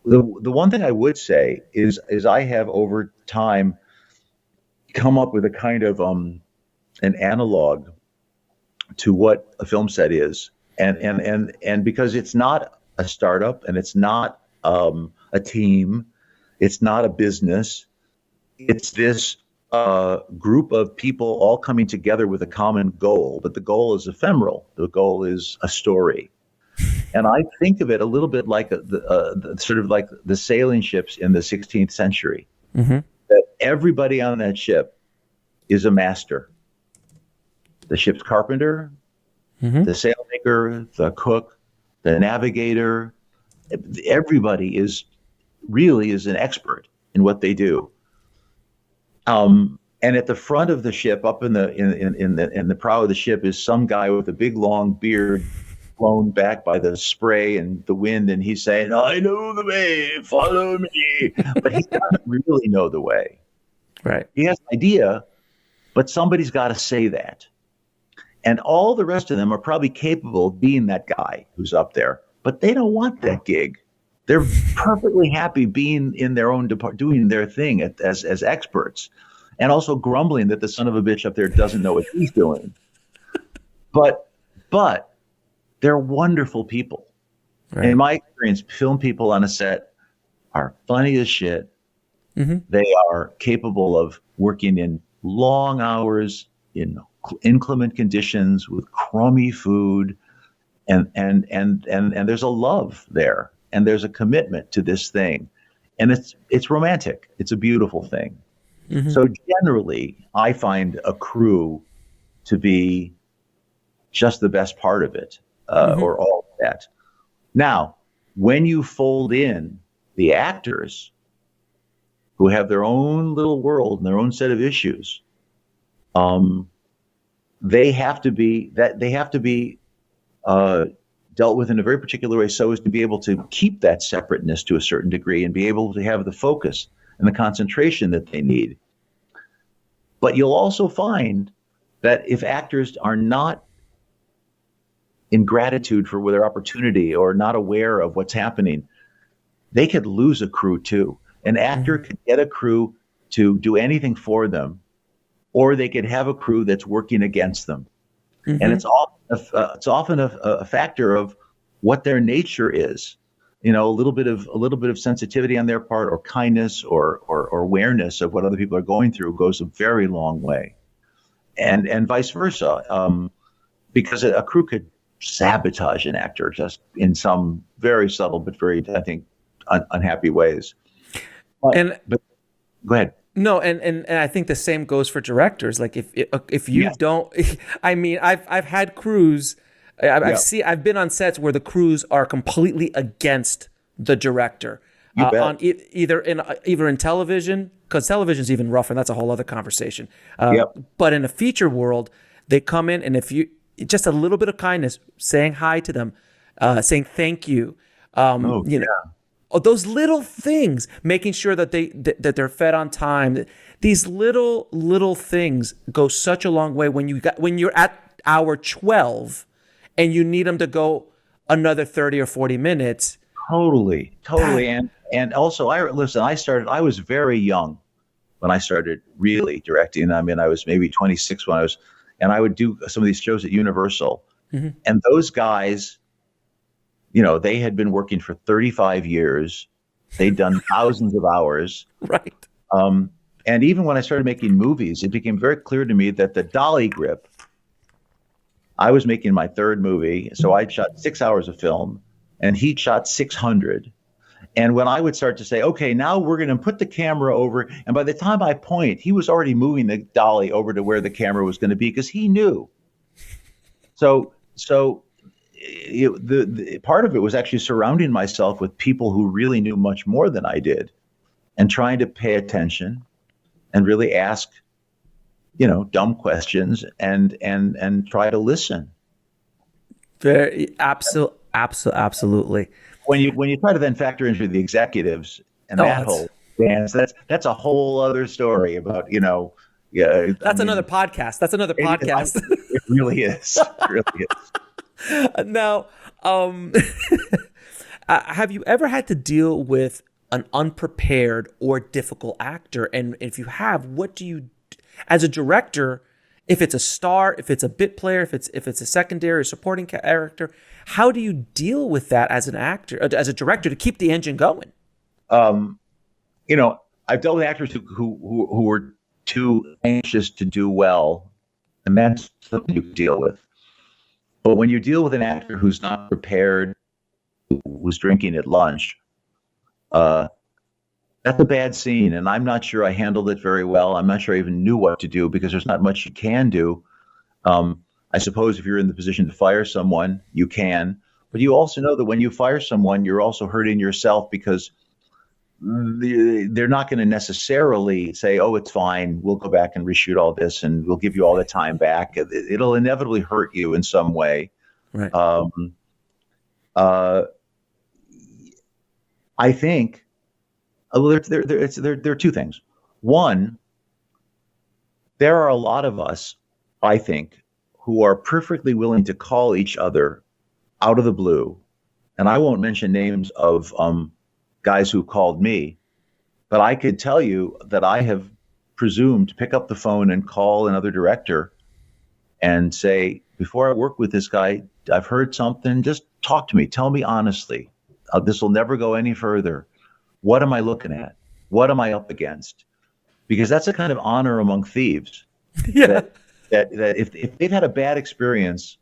The one thing I would say is I have over time come up with a kind of an analog to what a film set is, and because it's not a startup and it's not a team, it's not a business, it's this group of people all coming together with a common goal, but the goal is ephemeral. The goal is a story. And I think of it a little bit like sort of like the sailing ships in the 16th century, that everybody on that ship is a master. The ship's carpenter, the sailmaker, the cook, the navigator, everybody is an expert in what they do. And at the front of the ship, up in the prow of the ship, is some guy with a big long beard, blown back by the spray and the wind, and he's saying, "I know the way, follow me." But he doesn't really know the way. Right. He has an idea, but somebody's got to say that. And all the rest of them are probably capable of being that guy who's up there, but they don't want that gig. They're perfectly happy being in their own doing their thing as experts, and also grumbling that the son of a bitch up there doesn't know what he's doing. But they're wonderful people. Right. In my experience, film people on a set are funny as shit. They are capable of working in long hours, in inclement conditions, with crummy food, and there's a love there, and there's a commitment to this thing, and it's romantic. It's a beautiful thing. So generally, I find a crew to be just the best part of it. Or all of that. Now, when you fold in the actors who have their own little world and their own set of issues, they have to be dealt with in a very particular way, so as to be able to keep that separateness to a certain degree and be able to have the focus and the concentration that they need. But you'll also find that if actors are not in gratitude for their opportunity or not aware of what's happening, they could lose a crew too. An actor could get a crew to do anything for them, or they could have a crew that's working against them. And it's often a factor of what their nature is. A little bit of sensitivity on their part, or kindness, or awareness of what other people are going through goes a very long way, and vice versa. Because a crew could sabotage an actor just in some very subtle but very, I think, unhappy ways. But go ahead. No, and I think the same goes for directors. Like if you don't, I mean, I've had crews. I've been on sets where the crews are completely against the director. On either in television, because television's even rougher, and that's a whole other conversation. But in a feature world, they come in, and if you just a little bit of kindness, saying hi to them, saying thank you, those little things, making sure that they're fed on time. These little things go such a long way when you're at hour 12 and you need them to go another 30 or 40 minutes. Totally. And also, I was very young when I started really directing. I mean, I was maybe 26 and I would do some of these shows at Universal. Hmm. And those guys, you know, they had been working for 35 years. They'd done thousands of hours. Right. Um, and even when I started making movies, it became very clear to me that the dolly grip, I was making my third movie. So I shot 6 hours of film and he shot 600. And when I would start to say, okay, now we're going to put the camera over. And by the time I point, he was already moving the dolly over to where the camera was going to be because he knew. So the part of it was actually surrounding myself with people who really knew much more than I did and trying to pay attention and really ask, you know, dumb questions and try to listen. Very absolutely. When you try to then factor into the executives and that whole dance, that's a whole other story about, you know, yeah. That's another podcast. That's another podcast. It really is. It really is. Now, have you ever had to deal with an unprepared or difficult actor? And if you have, what do you, as a director, if it's a star, if it's a bit player, if it's a secondary or supporting character, how do you deal with that as an actor, as a director, to keep the engine going? You know, I've dealt with actors who were too anxious to do well, and that's something you deal with. But when you deal with an actor who's not prepared, who's drinking at lunch, that's a bad scene. And I'm not sure I handled it very well. I'm not sure I even knew what to do because there's not much you can do. I suppose if you're in the position to fire someone, you can. But you also know that when you fire someone, you're also hurting yourself because they're not going to necessarily say, oh, it's fine, we'll go back and reshoot all this and we'll give you all the time back. It'll inevitably hurt you in some way. Right. I think there are two things. One, there are a lot of us, I think, who are perfectly willing to call each other out of the blue. And I won't mention names of guys who called me, but I could tell you that I have presumed to pick up the phone and call another director and say, before I work with this guy, I've heard something, just talk to me. Tell me honestly. This will never go any further. What am I looking at? What am I up against? Because that's a kind of honor among thieves. Yeah. That if they've had a bad experience,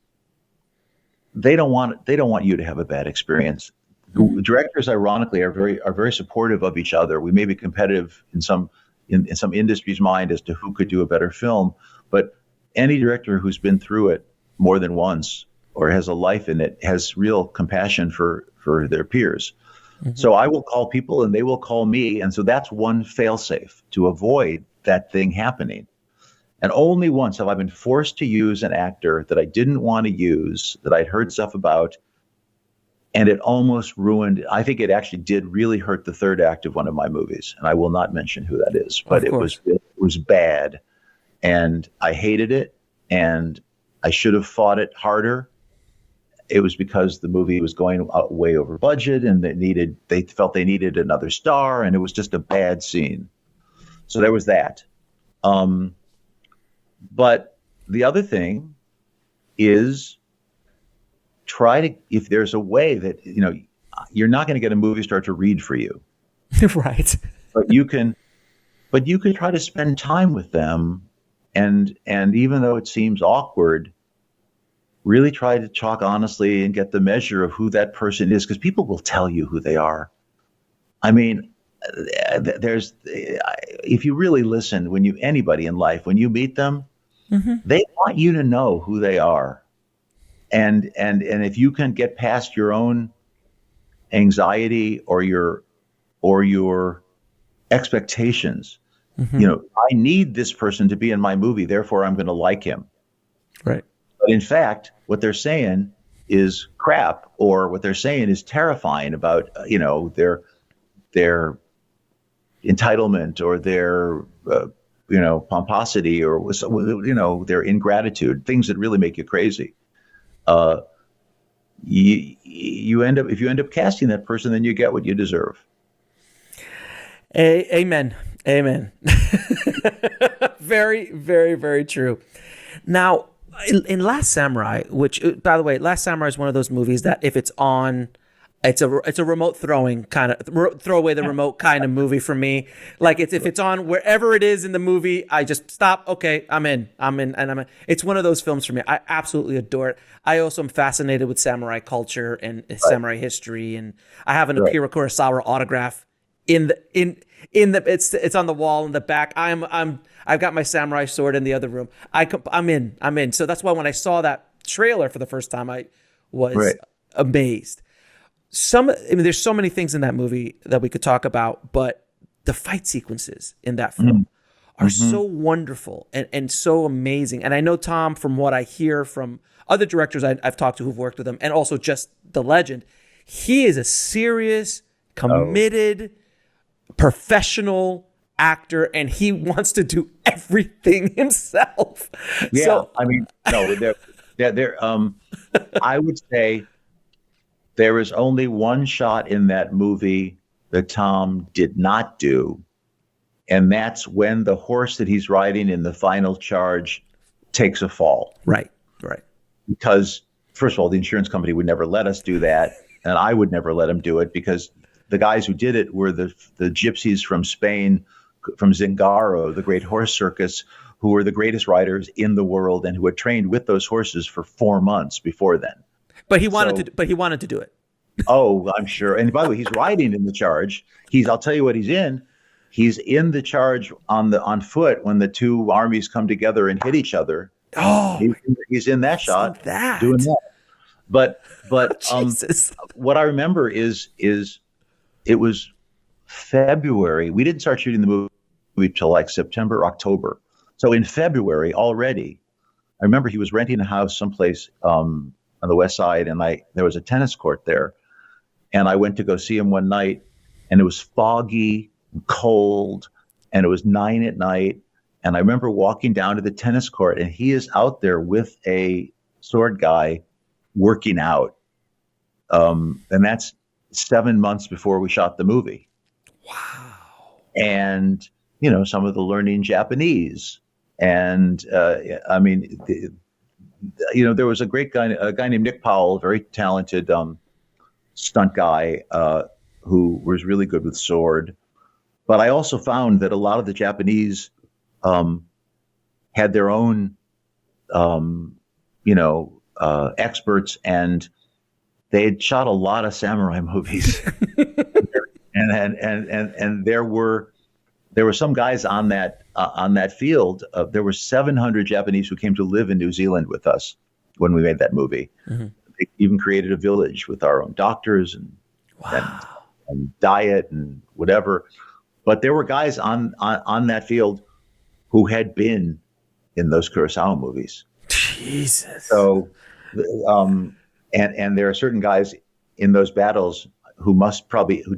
they don't want you to have a bad experience. Directors, ironically, are very supportive of each other. We may be competitive in some industry's mind as to who could do a better film, but any director who's been through it more than once or has a life in it has real compassion for their peers. Mm-hmm. So I will call people and they will call me, and so that's one failsafe to avoid that thing happening. And only once have I been forced to use an actor that I didn't want to use, that I'd heard stuff about, and it almost ruined. I think it actually did really hurt the third act of one of my movies, and I will not mention who that is. But it was bad, and I hated it, and I should have fought it harder. It was because the movie was going way over budget, and they felt they needed another star, and it was just a bad scene. So there was that. But the other thing is, if there's a way that, you know, you're not going to get a movie star to read for you. Right. But you can try to spend time with them. And even though it seems awkward, really try to talk honestly and get the measure of who that person is, because people will tell you who they are. I mean, if you really listen, anybody in life, when you meet them, mm-hmm. they want you to know who they are. And if you can get past your own anxiety or your expectations, mm-hmm. you know, I need this person to be in my movie, therefore I'm going to like him. Right. But in fact, what they're saying is crap, or what they're saying is terrifying about, you know, their entitlement or their, you know, pomposity or, you know, their ingratitude, things that really make you crazy. You end up, if you end up casting that person, then you get what you deserve. Amen. Amen. Very, very, very true. Now, in Last Samurai, which, by the way, Last Samurai is one of those movies that if it's on, it's a remote throwing kind of throw away the remote kind of movie for me. Like if it's on wherever it is in the movie, I just stop. Okay, I'm in, and I'm in. It's one of those films for me. I absolutely adore it. I also am fascinated with samurai culture and samurai history, and I have an Akira Kurosawa autograph in the it's on the wall in the back. I've got my samurai sword in the other room. I'm in. So that's why when I saw that trailer for the first time, I was amazed. There's so many things in that movie that we could talk about, but the fight sequences in that film are so wonderful and so amazing. And I know, Tom, from what I hear from other directors I've talked to who've worked with him, and also just the legend, he is a serious, committed, professional actor, and he wants to do everything himself. Yeah, so, I mean, no, I would say there is only one shot in that movie that Tom did not do, and that's when the horse that he's riding in the final charge takes a fall. Right. Because, first of all, the insurance company would never let us do that, and I would never let him do it because the guys who did it were the gypsies from Spain, from Zingaro, the great horse circus, who were the greatest riders in the world and who had trained with those horses for 4 months before then. But he wanted to do it. Oh, I'm sure. And by the way, he's riding in the charge. I'll tell you what he's in. He's in the charge on foot when the two armies come together and hit each other. Oh, he's in that shot doing that. But Jesus. What I remember is it was February. We didn't start shooting the movie till like September, October. So in February already, I remember he was renting a house someplace on the west side, and there was a tennis court there. And I went to go see him one night, and it was foggy, cold, and it was 9 p.m. And I remember walking down to the tennis court, and he is out there with a sword guy working out. And that's 7 months before we shot the movie. Wow. And, some of the learning Japanese. And, there was a guy named Nick Powell, very talented stunt guy who was really good with sword. But I also found that a lot of the Japanese had their own, experts, and they had shot a lot of samurai movies. and there were some guys on that field. There were 700 Japanese who came to live in New Zealand with us when we made that movie. Mm-hmm. They even created a village with our own doctors and diet and whatever. But there were guys on that field who had been in those Kurosawa movies. Jesus. So, and there are certain guys in those battles who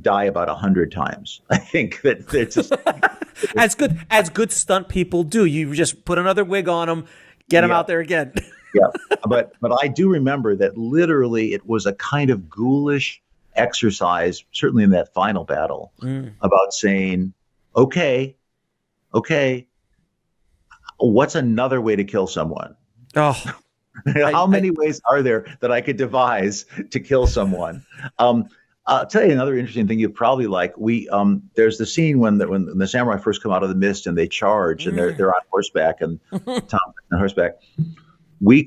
die about 100 times. I think that they're just as good stunt people do. You just put another wig on them, get them out there again. Yeah, but I do remember that literally it was a kind of ghoulish exercise, certainly in that final battle, about saying, okay, what's another way to kill someone? Oh, how many ways are there that I could devise to kill someone? I'll tell you another interesting thing you'd probably like. There's the scene when the samurai first come out of the mist and they charge and they're on horseback and Tom on horseback. We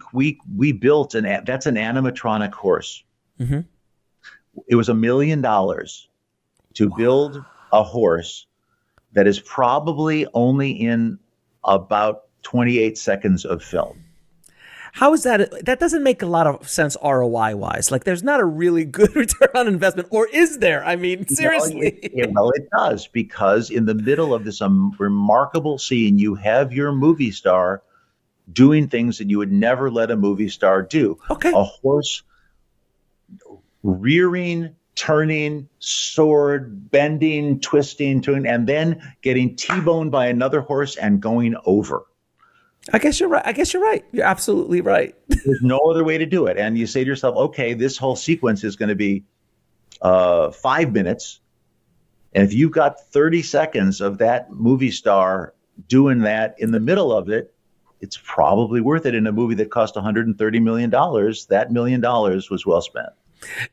built that's an animatronic horse. Mm-hmm. It was $1 million to build a horse that is probably only in about 28 seconds of film. How is that? That doesn't make a lot of sense ROI wise. Like, there's not a really good return on investment, or is there? I mean, seriously. Well, it does, because in the middle of this remarkable scene, you have your movie star doing things that you would never let a movie star do. Okay. A horse rearing, turning, sword, bending, twisting, and then getting T-boned by another horse and going over. I guess you're right. You're absolutely right. There's no other way to do it. And you say to yourself, okay, this whole sequence is going to be 5 minutes. And if you've got 30 seconds of that movie star doing that in the middle of it, it's probably worth it. In a movie that cost $130 million, that $1 million was well spent.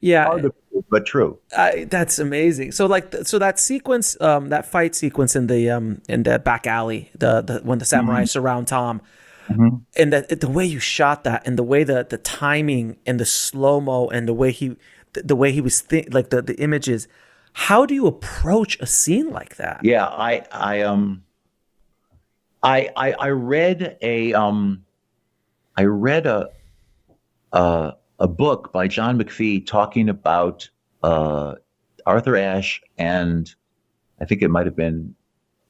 Yeah. Hard to prove, but true. That's amazing. So so that sequence, that fight sequence in the back alley, the when the samurai surround Tom, and the way you shot that, and the way the timing and the slow mo, and the way he was like the images. How do you approach a scene like that? Yeah, I read a book by John McPhee talking about Arthur Ashe and I think it might have been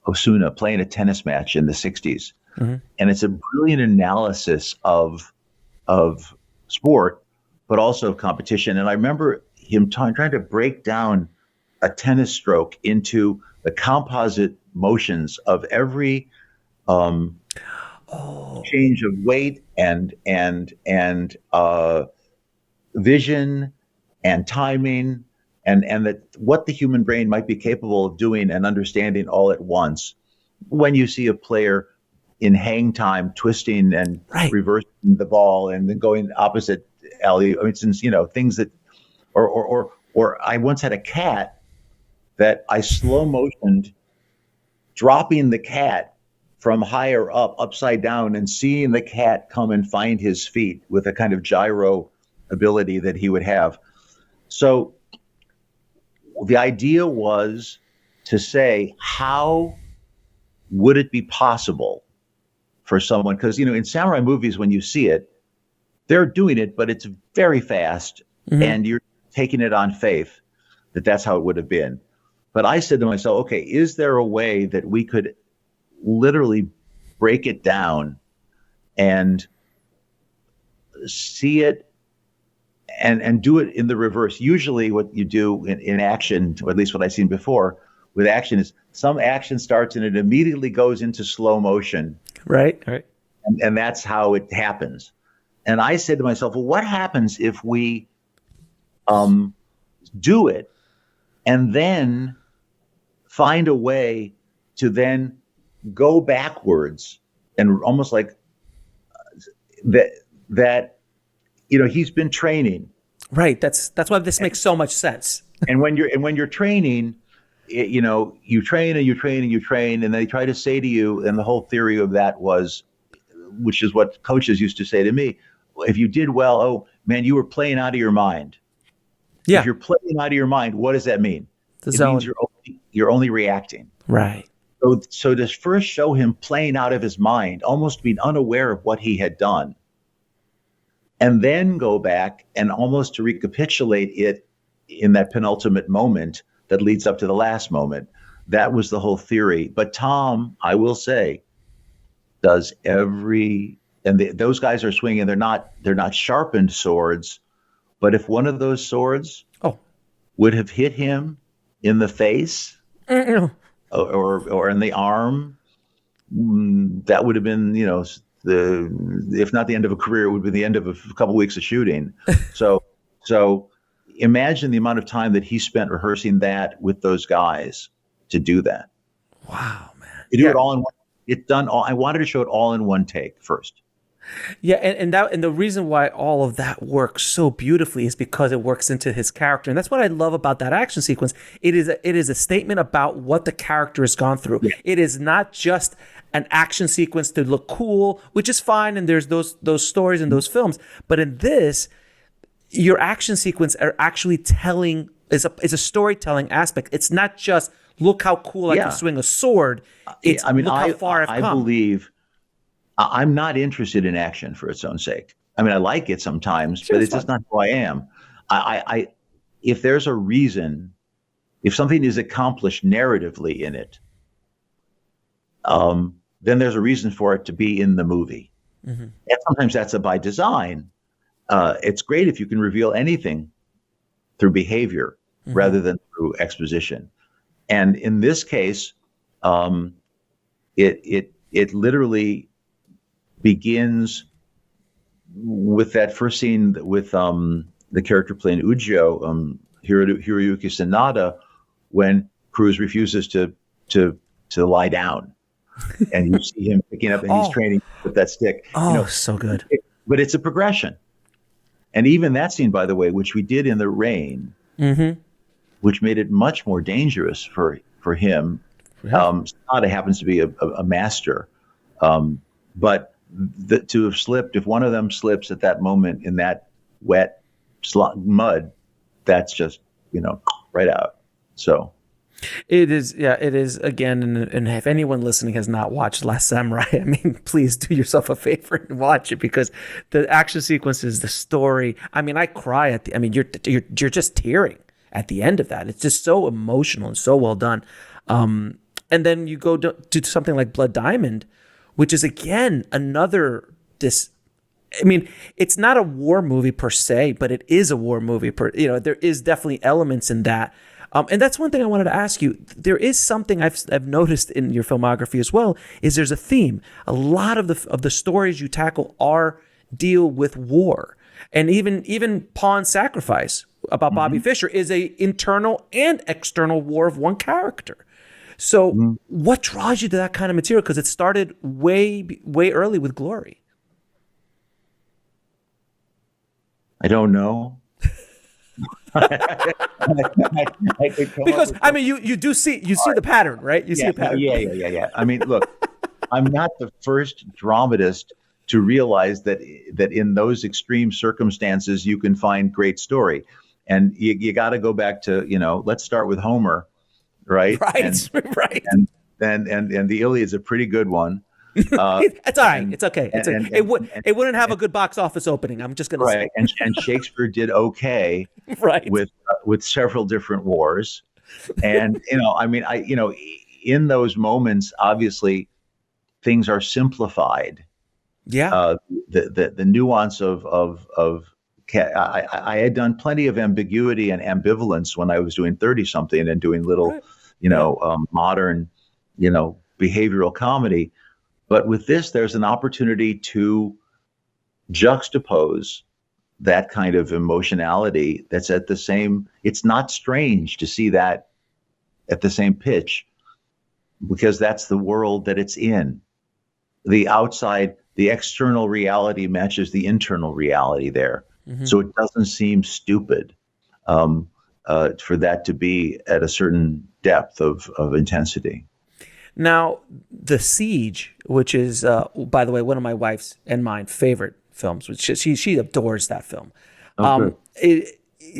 Osuna playing a tennis match in the 60s. And it's a brilliant analysis of sport, but also of competition. And I remember him trying to break down a tennis stroke into the composite motions of every change of weight and vision and timing and that what the human brain might be capable of doing and understanding all at once when you see a player in hang time twisting and reversing the ball and then going opposite alley. I mean, since, things that or I once had a cat that I slow motioned dropping the cat from higher up, upside down, and seeing the cat come and find his feet with a kind of gyro ability that he would have. So the idea was to say, how would it be possible for someone? Because, in samurai movies, when you see it, they're doing it, but it's very fast, and you're taking it on faith that that's how it would have been. But I said to myself, okay, is there a way that we could literally break it down and see it and do it in the reverse? Usually what you do in action, or at least what I've seen before with action, is some action starts and it immediately goes into slow motion. Right. And that's how it happens. And I said to myself, well, what happens if we do it and then find a way to then go backwards and almost like that he's been training. Right. That's why this makes so much sense. And when you're training, you train and you train and you train, and they try to say to you, and the whole theory of that was, which is what coaches used to say to me, if you did well, oh man, you were playing out of your mind. Yeah. If you're playing out of your mind, what does that mean? It means you're only reacting. Right. So to first show him playing out of his mind, almost being unaware of what he had done, and then go back and almost to recapitulate it in that penultimate moment that leads up to the last moment. That was the whole theory. But Tom, I will say, does those guys are swinging. They're not sharpened swords, but if one of those swords would have hit him in the face or in the arm, that would have been, if not the end of a career, it would be the end of a couple of weeks of shooting. So imagine the amount of time that he spent rehearsing that with those guys to do that. Wow, man. To do it all in one. I wanted to show it all in one take first. Yeah, and the reason why all of that works so beautifully is because it works into his character, and that's what I love about that action sequence. It is a statement about what the character has gone through. Yeah. It is not just an action sequence to look cool, which is fine, and there's those stories in those films. But in this, your action sequence are actually is a storytelling aspect. It's not just look how cool I can swing a sword. It's look how far I've come. I believe. I'm not interested in action for its own sake. I mean, I like it sometimes, but it's just not who I am. If there's a reason, if something is accomplished narratively in it, then there's a reason for it to be in the movie. Mm-hmm. And sometimes that's by design. It's great if you can reveal anything through behavior rather than through exposition. And in this case, it literally begins with that first scene with the character playing Ujio, Hiroyuki Sanada, when Cruise refuses to lie down, and you see him picking up, and he's training with that stick. Oh, so good. But it's a progression, and even that scene, by the way, which we did in the rain, which made it much more dangerous for him. Yeah. Sonata happens to be a master, but to have slipped, if one of them slips at that moment in that wet mud, that's just, right out. So it is, it is again. And if anyone listening has not watched Last Samurai, I mean, please do yourself a favor and watch it, because the action sequences, the story. I mean, I cry at the. I mean, you're just tearing at the end of that. It's just so emotional and so well done. And then you go to something like Blood Diamond, which is again another I mean, it's not a war movie per se, but it is a war movie. There is definitely elements in that. And that's one thing I wanted to ask you. There is something I've noticed in your filmography as well, is there's a theme. A lot of the stories you tackle deal with war. And even Pawn Sacrifice about Bobby Fischer is a internal and external war of one character. So what draws you to that kind of material? Because it started way early with Glory. I don't know. Because I mean, you see the pattern, right? You see a pattern. Yeah. I mean, look, I'm not the first dramatist to realize that in those extreme circumstances you can find great story, and you got to go back to let's start with Homer, right? Right, right. And the Iliad's a pretty good one. It's all right. It's okay. It wouldn't have a good box office opening. I'm just going to say. And Shakespeare did okay, right, with several different wars, and I mean, in those moments, obviously, things are simplified. Yeah. The nuance of I had done plenty of ambiguity and ambivalence when I was doing 30-something and doing little, modern, behavioral comedy. But with this, there's an opportunity to juxtapose that kind of emotionality that's at the same. It's not strange to see that at the same pitch, because that's the world that it's in. The outside, the external reality matches the internal reality there. So it doesn't seem stupid for that to be at a certain depth of intensity. Now, The Siege, which is, by the way, one of my wife's and mine favorite films, which she adores that film.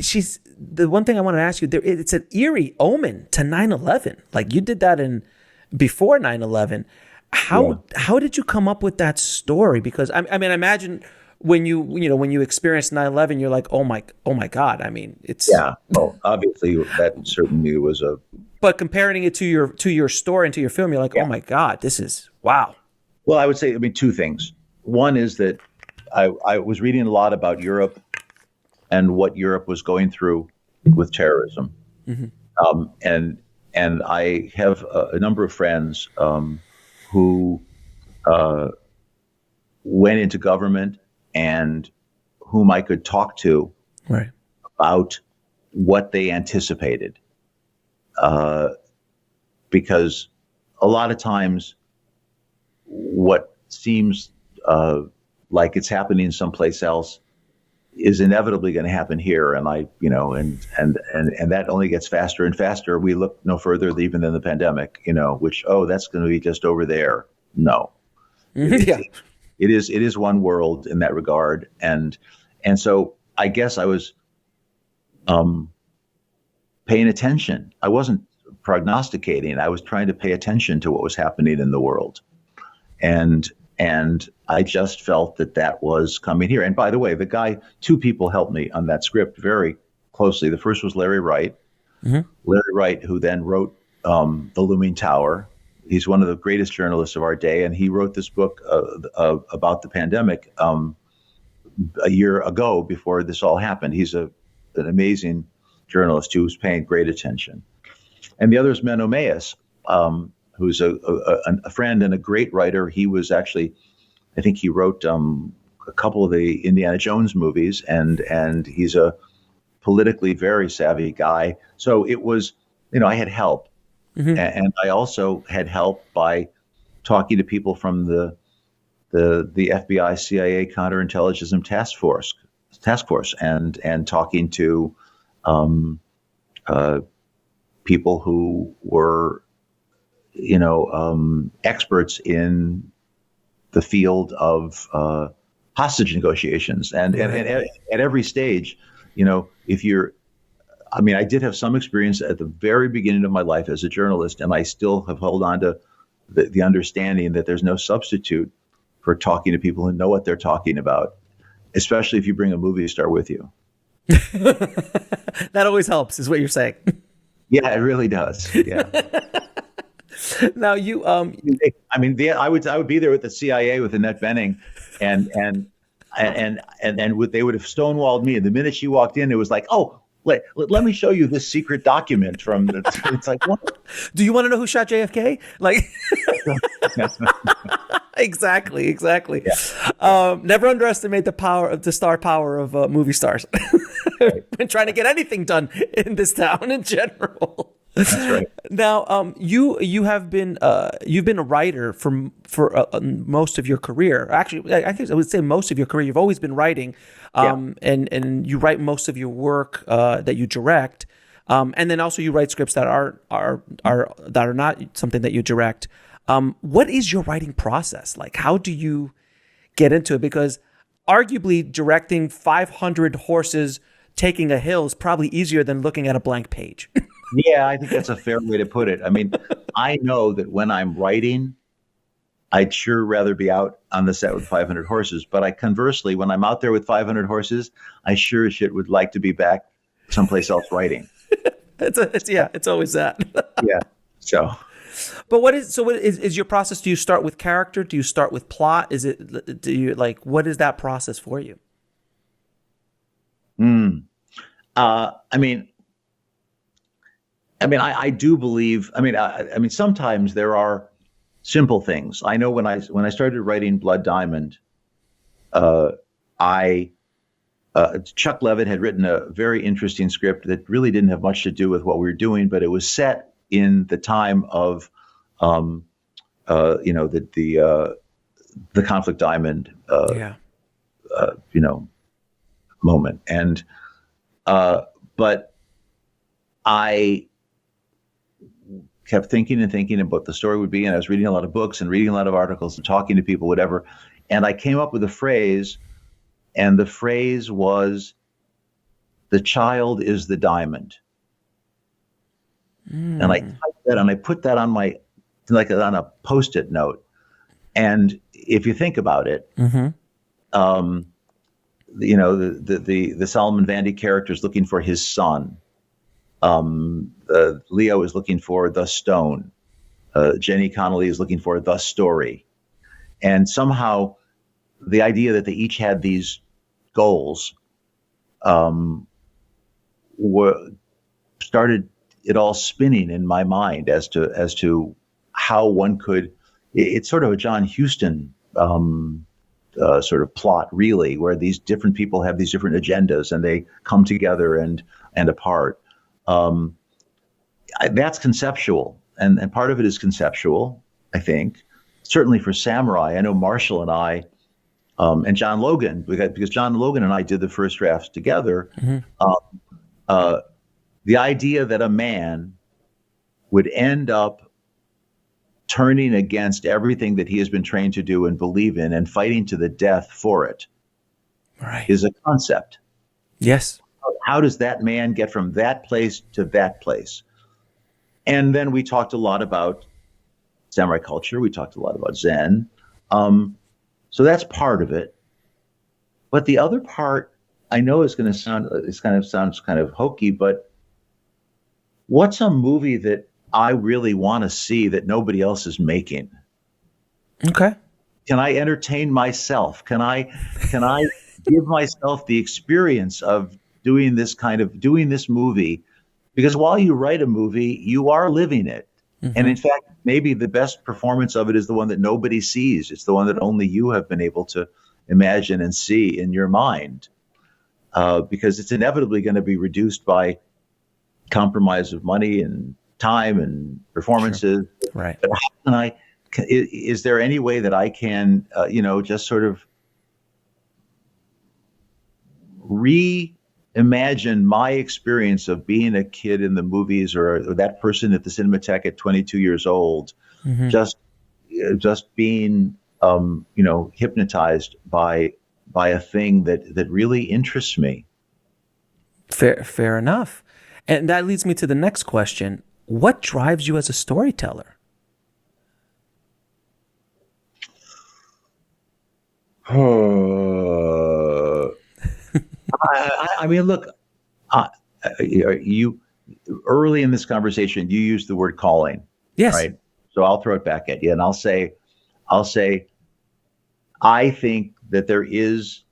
She's the one thing I want to ask you there. It's an eerie omen to 9/11. Like, you did that before 9/11. How did you come up with that story? Because I mean, I imagine when you experience 9/11, you're like, oh my God. I mean, it's Well, obviously that certainly was a. But comparing it to your story and to your film, you're like, oh my God, this is wow. Well, I would say, two things. One is that I was reading a lot about Europe and what Europe was going through with terrorism, and I have a number of friends who went into government and whom I could talk to about what they anticipated. Because a lot of times what seems like it's happening someplace else is inevitably going to happen here. And and that only gets faster and faster. We look no further even than the pandemic, which, that's going to be just over there. No. It is one world in that regard. And so I guess I was paying attention. I wasn't prognosticating. I was trying to pay attention to what was happening in the world. And I just felt that was coming here. And by the way, two people helped me on that script very closely. The first was Larry Wright. Larry Wright, who then wrote The Looming Tower. He's one of the greatest journalists of our day. And he wrote this book about the pandemic a year ago before this all happened. He's an amazing journalist who was paying great attention. And the other is Menno Meijers, who's a friend and a great writer. He was actually, I think he wrote a couple of the Indiana Jones movies, and he's a politically very savvy guy. So it was, I had help. And I also had help by talking to people from the FBI, CIA counterintelligence task force, and talking to people who were, experts in the field of hostage negotiations, and at every stage, if you're, I did have some experience at the very beginning of my life as a journalist, and I still have held on to the understanding that there's no substitute for talking to people who know what they're talking about, especially if you bring a movie star with you. That always helps, is what you're saying. Yeah, it really does. Yeah. Now you, I would be there with the CIA with Annette Bening, and they would have stonewalled me. And the minute she walked in, it was like, oh, let me show you this secret document from the. It's like, what? Do you want to know who shot JFK? Like, exactly. Yeah. Never underestimate the star power of movie stars. Right. When trying to get anything done in this town in general. That's right. Now, you have been you've been a writer for most of your career. Actually, I think I would say most of your career. You've always been writing, and you write most of your work that you direct, and then also you write scripts that are not something that you direct. What is your writing process like? How do you get into it? Because arguably, directing 500 horses taking a hill is probably easier than looking at a blank page. Yeah, I think that's a fair way to put it. I know that when I'm writing, I'd sure rather be out on the set with 500 horses. But conversely, when I'm out there with 500 horses, I sure as shit would like to be back someplace else writing. It's always that. Yeah. So. But what is your process? Do you start with character? Do you start with plot? What is that process for you? I do believe. Sometimes there are simple things. I know when I started writing Blood Diamond, Chuck Levitt had written a very interesting script that really didn't have much to do with what we were doing, but it was set in the time of, the Conflict Diamond, moment, and but I kept thinking about what the story would be, and I was reading a lot of books and reading a lot of articles and talking to people, whatever, and I came up with a phrase, and the phrase was, "The child is the diamond." And I typed that, and I put that on on a Post-it note. And if you think about it, the Solomon Vandy character is looking for his son. Leo is looking for the stone. Jenny Connolly is looking for the story. And somehow the idea that they each had these goals started it all spinning in my mind as to how one could. It's sort of a John Huston sort of plot, really, where these different people have these different agendas and they come together and apart. That's conceptual, and part of it is conceptual, I think. Certainly for Samurai, I know Marshall and I, and John Logan, because John Logan and I did the first drafts together. The idea that a man would end up turning against everything that he has been trained to do and believe in and fighting to the death for it, right, is a concept. Yes. How does that man get from that place to that place? And then we talked a lot about samurai culture. We talked a lot about Zen. So that's part of it. But the other part, I know is going to sounds kind of hokey, but what's a movie that I really want to see that nobody else is making? Okay. Can I entertain myself? Can I give myself the experience of doing this movie? Because while you write a movie, you are living it. And in fact, maybe the best performance of it is the one that nobody sees. It's the one that only you have been able to imagine and see in your mind. Because it's inevitably going to be reduced by compromise of money and time and performances. Sure. Right. But how can I? Is there any way that I can, just sort of reimagine my experience of being a kid in the movies, or that person at the Cinematheque at 22 years old, Mm-hmm. just being, hypnotized by a thing that really interests me. Fair enough. And that leads me to the next question. What drives you as a storyteller? I mean, look, you early in this conversation, you used the word calling, Yes. right? So I'll throw it back at you, and I'll say, I think that there is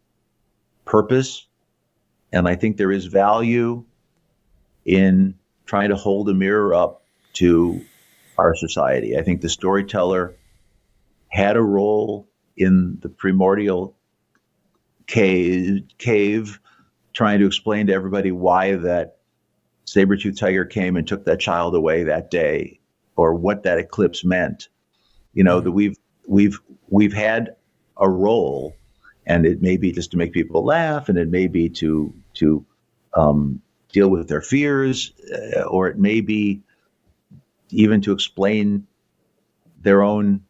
purpose, and I think there is value in trying to hold a mirror up to our society. I think the storyteller had a role in the primordial cave trying to explain to everybody why that saber-toothed tiger came and took that child away that day, or what that eclipse meant. That we've had a role, and it may be just to make people laugh, and it may be to deal with their fears, or it may be even to explain their own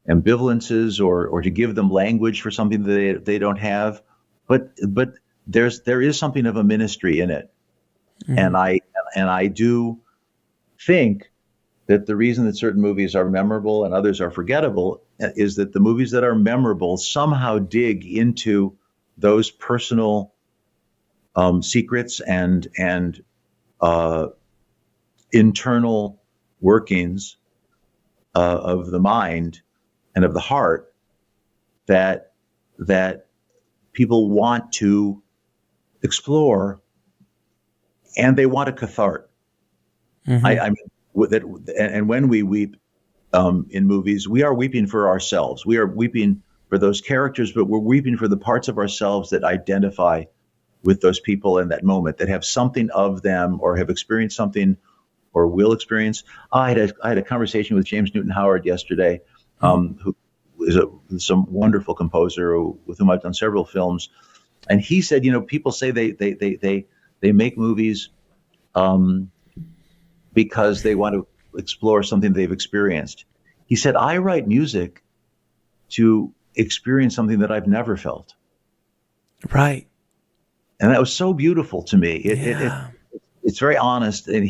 ambivalences, or to give them language for something that they don't have. But there is something of a ministry in it. Mm-hmm. And I do think that the reason that certain movies are memorable and others are forgettable is that the movies that are memorable somehow dig into those personal secrets and internal workings of the mind and of the heart that people want to explore, and they want a cathartic. Mm-hmm. I mean, and when we weep in movies, we are weeping for ourselves. We are weeping for those characters, but we're weeping for the parts of ourselves that identify with those people in that moment, that have something of them, or have experienced something, or will experience. I had a conversation with James Newton Howard yesterday, who is some wonderful composer with whom I've done several films, and he said, people say they make movies because they want to explore something they've experienced. He said, I write music to experience something that I've never felt. Right. And that was so beautiful to me. It's very honest, and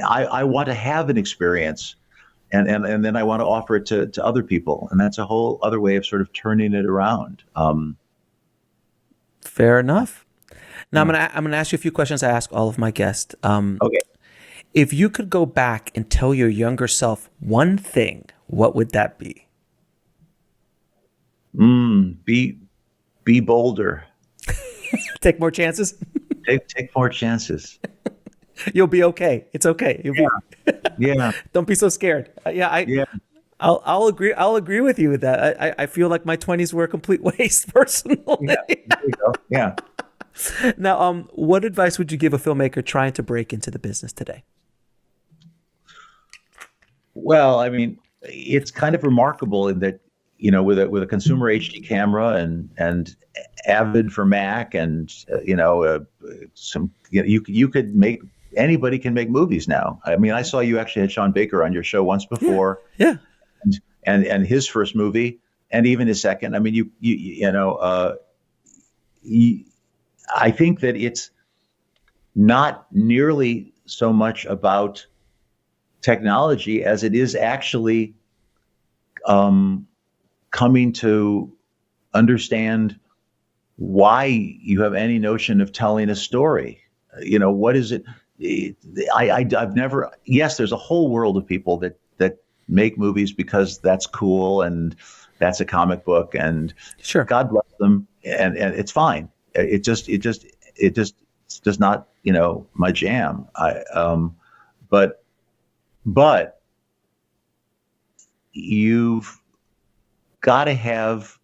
I want to have an experience, and then I want to offer it to other people, and that's a whole other way of sort of turning it around. Fair enough. Now I'm gonna ask you a few questions I ask all of my guests. Okay. If you could go back and tell your younger self one thing, what would that be? Be bolder. Take more chances. Take more chances. You'll be okay. It's okay. Yeah. Don't be so scared. I'll agree. I'll agree with you with that. I feel like my 20s were a complete waste personally. Yeah. There you go. Yeah. Now, what advice would you give a filmmaker trying to break into the business today? Well, I mean, it's kind of remarkable in that, with a consumer HD camera and Avid for Mac, and you could make, anybody can make movies now. I mean, I saw you actually had Sean Baker on your show once before. Yeah. And his first movie, and even his second. I mean, I think that it's not nearly so much about technology as it is actually coming to understand why you have any notion of telling a story. What is it? I've never. Yes, there's a whole world of people that make movies because that's cool and that's a comic book, and sure, God bless them, and it's fine. It's just not my jam. But you've got to have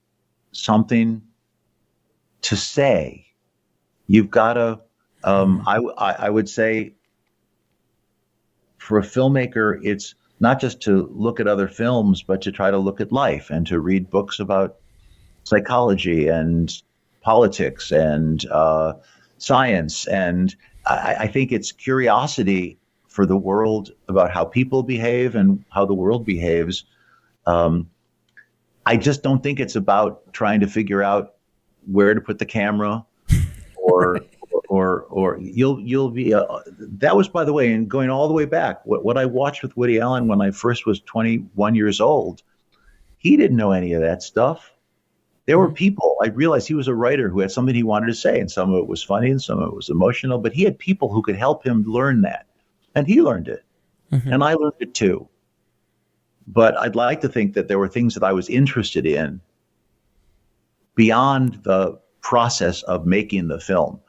something to say. You've got to. I would say, for a filmmaker, it's not just to look at other films, but to try to look at life and to read books about psychology and politics and science. And I think it's curiosity for the world about how people behave and how the world behaves. I just don't think it's about trying to figure out where to put the camera, or you'll be. That was, by the way, and going all the way back, what I watched with Woody Allen when I first was 21 years old. He didn't know any of that stuff. There were people. I realized he was a writer who had something he wanted to say, and some of it was funny and some of it was emotional. But he had people who could help him learn that, and he learned it, and I learned it too. But I'd like to think that there were things that I was interested in beyond the process of making the film.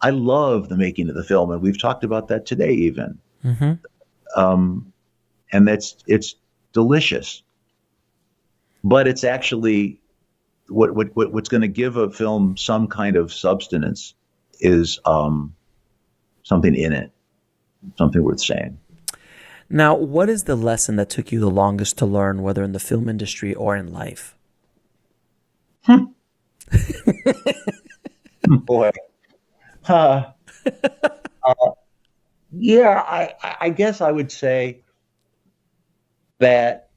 I love the making of the film, and we've talked about that today even. And it's delicious. But it's actually what's going to give a film some kind of substance is something in it, something worth saying. Now, what is the lesson that took you the longest to learn, whether in the film industry or in life? Boy. Yeah, I guess I would say that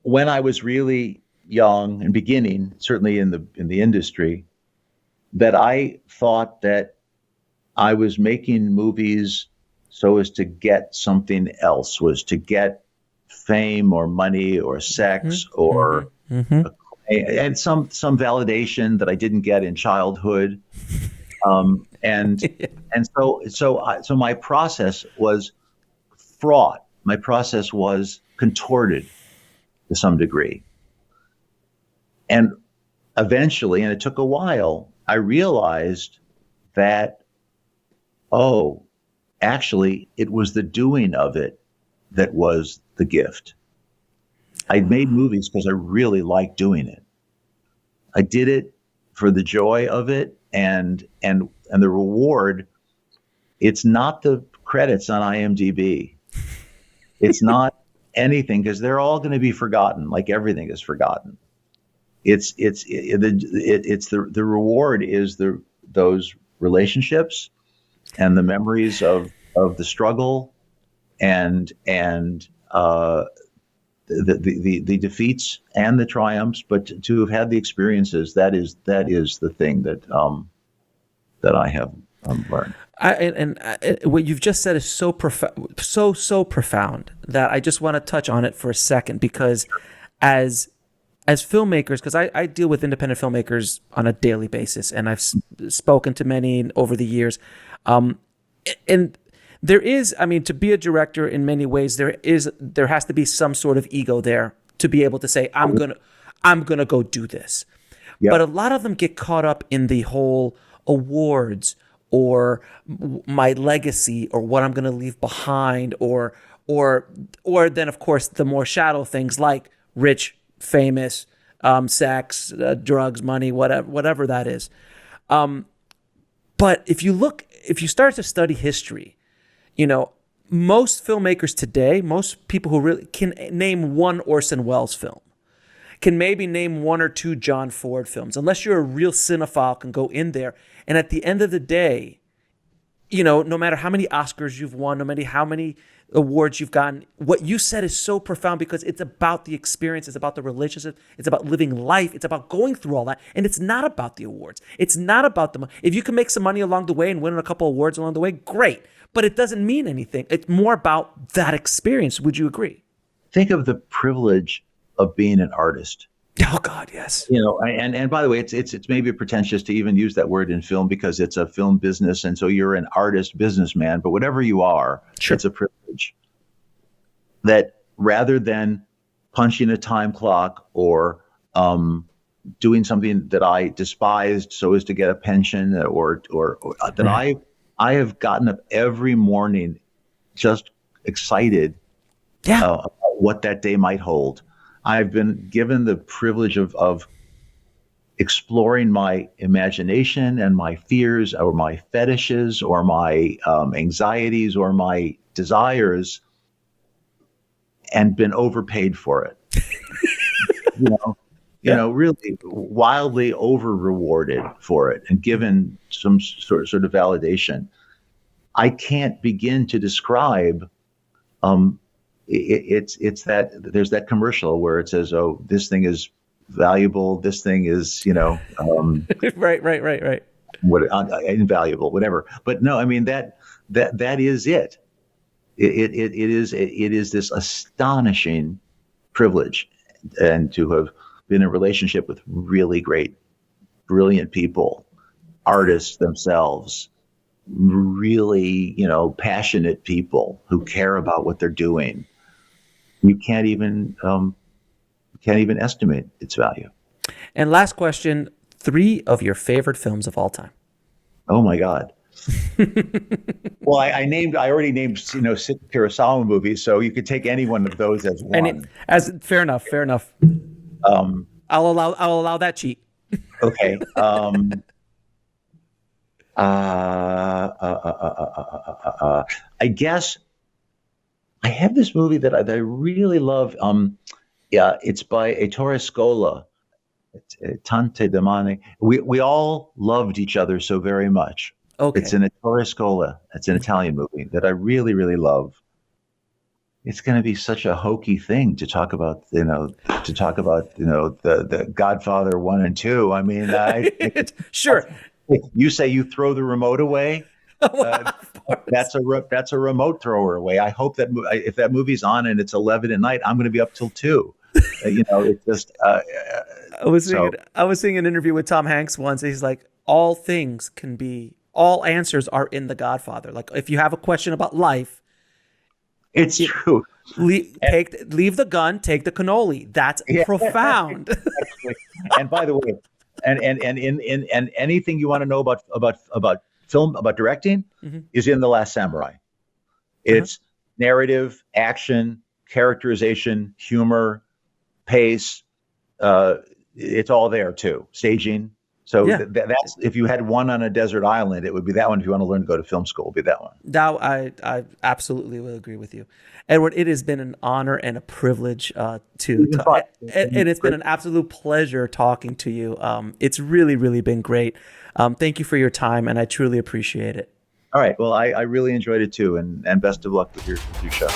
when I was really young and beginning, certainly in the industry, that I thought that I was making movies so as to get something else, was to get fame or money or sex or and some validation that I didn't get in childhood. And so my process was fraught. My process was contorted to some degree. And eventually, and it took a while, I realized that, actually, it was the doing of it that was the gift. I made movies because I really liked doing it. I did it for the joy of it, and the reward. It's not the credits on IMDb. It's not anything, because they're all going to be forgotten, like everything is forgotten. The reward is those relationships and the memories of the struggle and the defeats and the triumphs, but to have had the experiences, that is the thing that I have learned. What you've just said is so profound, so profound, that I just want to touch on it for a second, because as filmmakers, because I deal with independent filmmakers on a daily basis, and I've spoken to many over the years, and there is, to be a director in many ways, there has to be some sort of ego there to be able to say, I'm gonna go do this. Yep. But a lot of them get caught up in the whole awards or my legacy or what I'm gonna leave behind, or then of course the more shadow things like rich, famous, sex, drugs, money, whatever that is. But if you start to study history, most filmmakers today, most people who really can name one Orson Welles film, can maybe name one or two John Ford films, unless you're a real cinephile, can go in there. And at the end of the day, no matter how many Oscars you've won, no matter how many awards you've gotten, what you said is so profound, because it's about the experience, it's about the relationship, it's about living life, it's about going through all that, and it's not about the awards. It's not about the money. If you can make some money along the way and win a couple awards along the way, great, but it doesn't mean anything. It's more about that experience. Would you agree? Think of the privilege of being an artist. Oh God, yes. And by the way, it's maybe pretentious to even use that word in film, because it's a film business, and so you're an artist, businessman. But whatever you are, sure, it's a privilege. That rather than punching a time clock or doing something that I despised so as to get a pension, or that I have gotten up every morning just excited about what that day might hold. I've been given the privilege of exploring my imagination and my fears, or my fetishes, or my anxieties, or my desires and been overpaid for it. Really wildly over rewarded for it and given some sort of validation. I can't begin to describe. It's that there's that commercial where it says, "Oh, this thing is valuable. This thing is, right. Invaluable, whatever." But no, I mean that is it. It is this astonishing privilege, and to have been in a relationship with really great, brilliant people, artists themselves, really, passionate people who care about what they're doing. You can't even estimate its value. And last question, 3 of your favorite films of all time. Oh my God. Well, I already named, 6 Kurosawa movies, so you could take any one of those as one. Fair enough. I'll allow that cheat. Okay. I guess I have this movie that I really love. It's by Ettore Scola. Tante Demane. We all loved each other so very much. Okay. It's an Ettore Scola. It's an Italian movie that I really, really love. It's going to be such a hokey thing to talk about, the Godfather 1 and 2. I mean, sure. You say you throw the remote away. That's a remote thrower away. I hope that if that movie's on and it's 11 at night, I'm going to be up till 2. It's just. I was seeing an interview with Tom Hanks once. And he's like, all answers are in The Godfather. Like, if you have a question about life, it's true. Leave the gun, take the cannoli. That's profound. And by the way, and anything you want to know about film, about directing, is in The Last Samurai. It's narrative, action, characterization, humor, pace. It's all there too. Staging. So that's, if you had one on a desert island, it would be that one. If you want to learn to go to film school, it would be that one. Now, I absolutely will agree with you, Edward. It has been an honor and a privilege and it's been an absolute pleasure talking to you. It's really, really been great. Thank you for your time, and I truly appreciate it. All right. Well, I really enjoyed it too, and best of luck with your show.